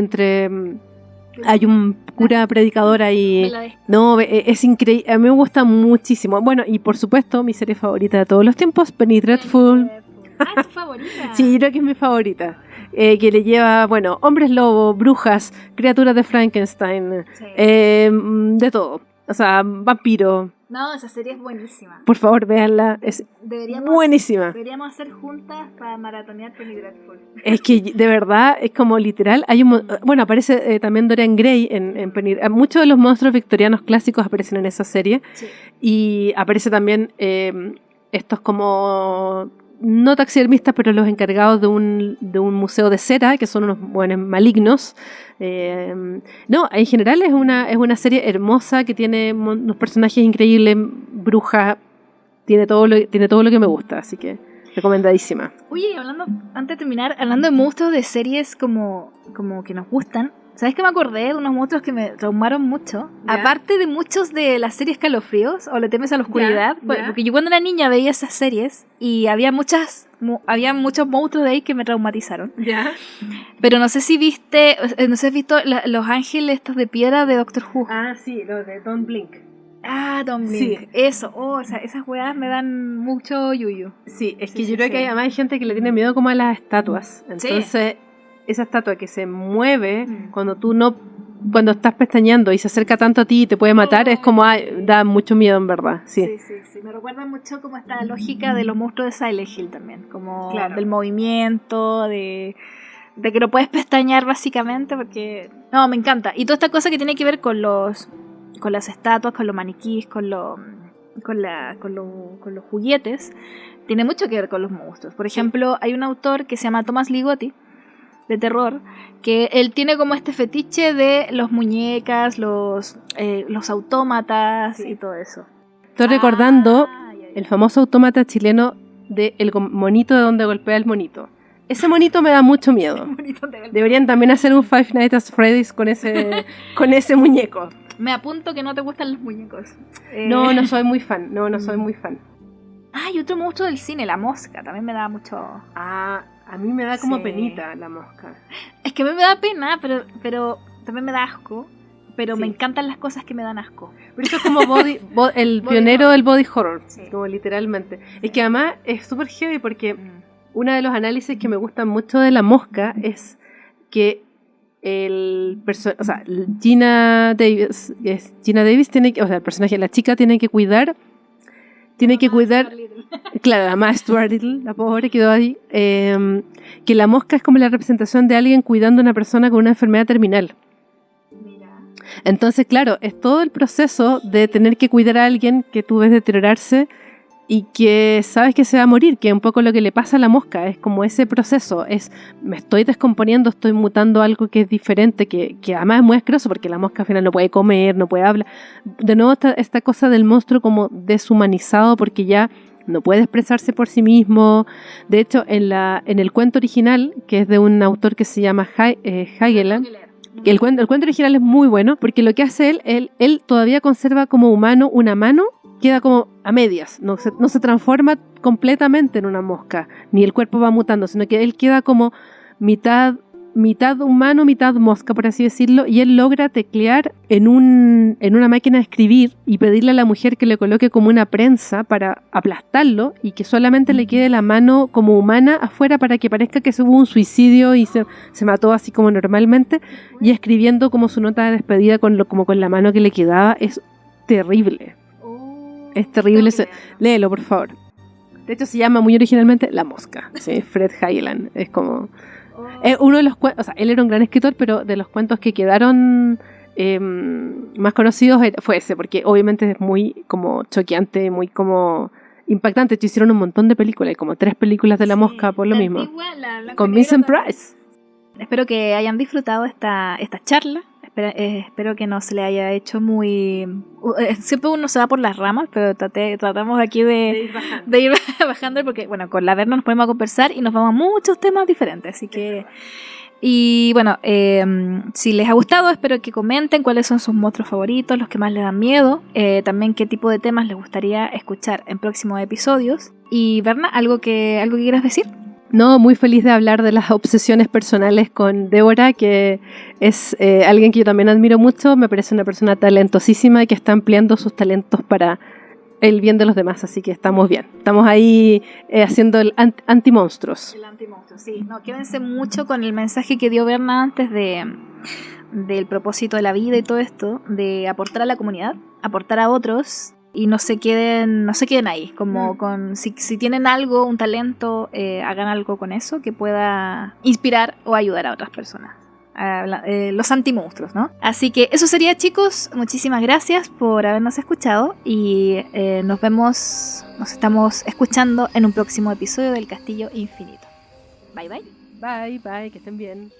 hay un cura predicador ahí. No, es increíble. A mí me gusta muchísimo. Bueno, y por supuesto, mi serie favorita de todos los tiempos, Penny Dreadful. ¿Es tu favorita? Sí, yo creo que es mi favorita. Que le lleva, hombres lobo, brujas, criaturas de Frankenstein, de todo. O sea, vampiro. No, esa serie es buenísima. Por favor, véanla. Es buenísima. Deberíamos hacer juntas para maratonear Penny Dreadful. Es que de verdad es como literal. Aparece también Dorian Gray en Penny. Muchos de los monstruos victorianos clásicos aparecen en esa serie. Sí. Y aparece también estos como no taxidermistas, pero los encargados de un museo de cera, que son unos buenos malignos. En general es una serie hermosa que tiene unos personajes increíbles, bruja, tiene todo lo que me gusta, así que recomendadísima. Oye, antes de terminar, hablando de monstruos de series como que nos gustan, ¿sabes qué me acordé de unos monstruos que me traumaron mucho? ¿Ya? Aparte de muchos de las series Escalofríos o Le temes a la oscuridad, ¿Ya? Porque yo cuando era niña veía esas series y había muchos monstruos de ahí que me traumatizaron. ¿Ya? Pero no sé si has visto los ángeles estos de piedra de Doctor Who. Ah, sí, los de Don't Blink. Ah, Don't Blink. Sí. Eso, esas weas me dan mucho yuyu. Sí, es que yo creo que además hay gente que le tiene miedo como a las estatuas. Entonces, esa estatua que se mueve cuando estás pestañeando y se acerca tanto a ti y te puede matar, es como, da mucho miedo en verdad. Sí. Me recuerda mucho como esta lógica de los monstruos de Silent Hill también, como del movimiento, de que no puedes pestañear básicamente, porque no, me encanta. Y toda esta cosa que tiene que ver con las estatuas, con los maniquís, con los juguetes, tiene mucho que ver con los monstruos. Por ejemplo, hay un autor que se llama Thomas Ligotti, de terror, que él tiene como este fetiche de los muñecas, los autómatas y todo eso. Estoy recordando el famoso autómata chileno de el monito de donde golpea el monito. Ese monito me da mucho miedo. Deberían también hacer un Five Nights at Freddy's con ese muñeco. Me apunto que no te gustan los muñecos. No soy muy fan. No soy muy fan. Y otro monstruo del cine, la mosca, también me da mucho... A mí me da como penita la mosca. Es que a mí me da pena, pero también me da asco. Pero me encantan las cosas que me dan asco. Pero eso es como el pionero del body horror, como literalmente. Es que además es súper heavy porque uno de los análisis que me gustan mucho de la mosca es que Gina Davis tiene que, el personaje, la chica tiene que cuidar, claro, la más Stuart Little, la pobre quedó ahí, que la mosca es como la representación de alguien cuidando a una persona con una enfermedad terminal. Entonces, claro, es todo el proceso de tener que cuidar a alguien que tú ves deteriorarse y que sabes que se va a morir, que es un poco lo que le pasa a la mosca, es como ese proceso, me estoy descomponiendo, estoy mutando algo que es diferente, que además es muy asqueroso porque la mosca al final no puede comer, no puede hablar. De nuevo esta cosa del monstruo como deshumanizado, porque ya no puede expresarse por sí mismo. De hecho, en el cuento original, que es de un autor que se llama Hageland, que el cuento original es muy bueno, porque lo que hace él todavía conserva como humano una mano, queda como a medias, no se transforma completamente en una mosca, ni el cuerpo va mutando, sino que él queda como mitad humano, mitad mosca, por así decirlo, y él logra teclear en una máquina de escribir y pedirle a la mujer que le coloque como una prensa para aplastarlo y que solamente le quede la mano como humana afuera para que parezca que hubo un suicidio y se mató así como normalmente, y escribiendo como su nota de despedida como con la mano que le quedaba. Es terrible. Es terrible. Léelo, por favor. De hecho, se llama muy originalmente La Mosca. Sí, Fred Hageland. Es como... uno de los cuentos, o sea, él era un gran escritor, pero de los cuentos que quedaron más conocidos fue ese, porque obviamente es muy como choqueante, muy como impactante. Hicieron un montón de películas, hay como 3 películas de La Mosca por lo mismo. Antigua, con Vincent Price. Espero que hayan disfrutado esta charla. Espero que no se le haya hecho muy... siempre uno se va por las ramas, pero tratamos aquí de ir bajando, porque bueno, con la Verna nos ponemos a conversar y nos vamos a muchos temas diferentes, así que... Y bueno, si les ha gustado, espero que comenten cuáles son sus monstruos favoritos, los que más les dan miedo, también qué tipo de temas les gustaría escuchar en próximos episodios. Y Verna, ¿algo que quieras decir? No, muy feliz de hablar de las obsesiones personales con Débora, que es alguien que yo también admiro mucho. Me parece una persona talentosísima y que está ampliando sus talentos para el bien de los demás, así que estamos bien. Estamos ahí haciendo el anti-monstruos. El anti-monstruos, sí. No, quédense mucho con el mensaje que dio Berna antes del propósito de la vida y todo esto, de aportar a la comunidad, aportar a otros. Y no se queden ahí, como si tienen algo, un talento, hagan algo con eso que pueda inspirar o ayudar a otras personas. Los antimonstruos, ¿no? Así que eso sería, chicos. Muchísimas gracias por habernos escuchado y nos estamos escuchando en un próximo episodio del Castillo Infinito. Bye, bye. Bye, que estén bien.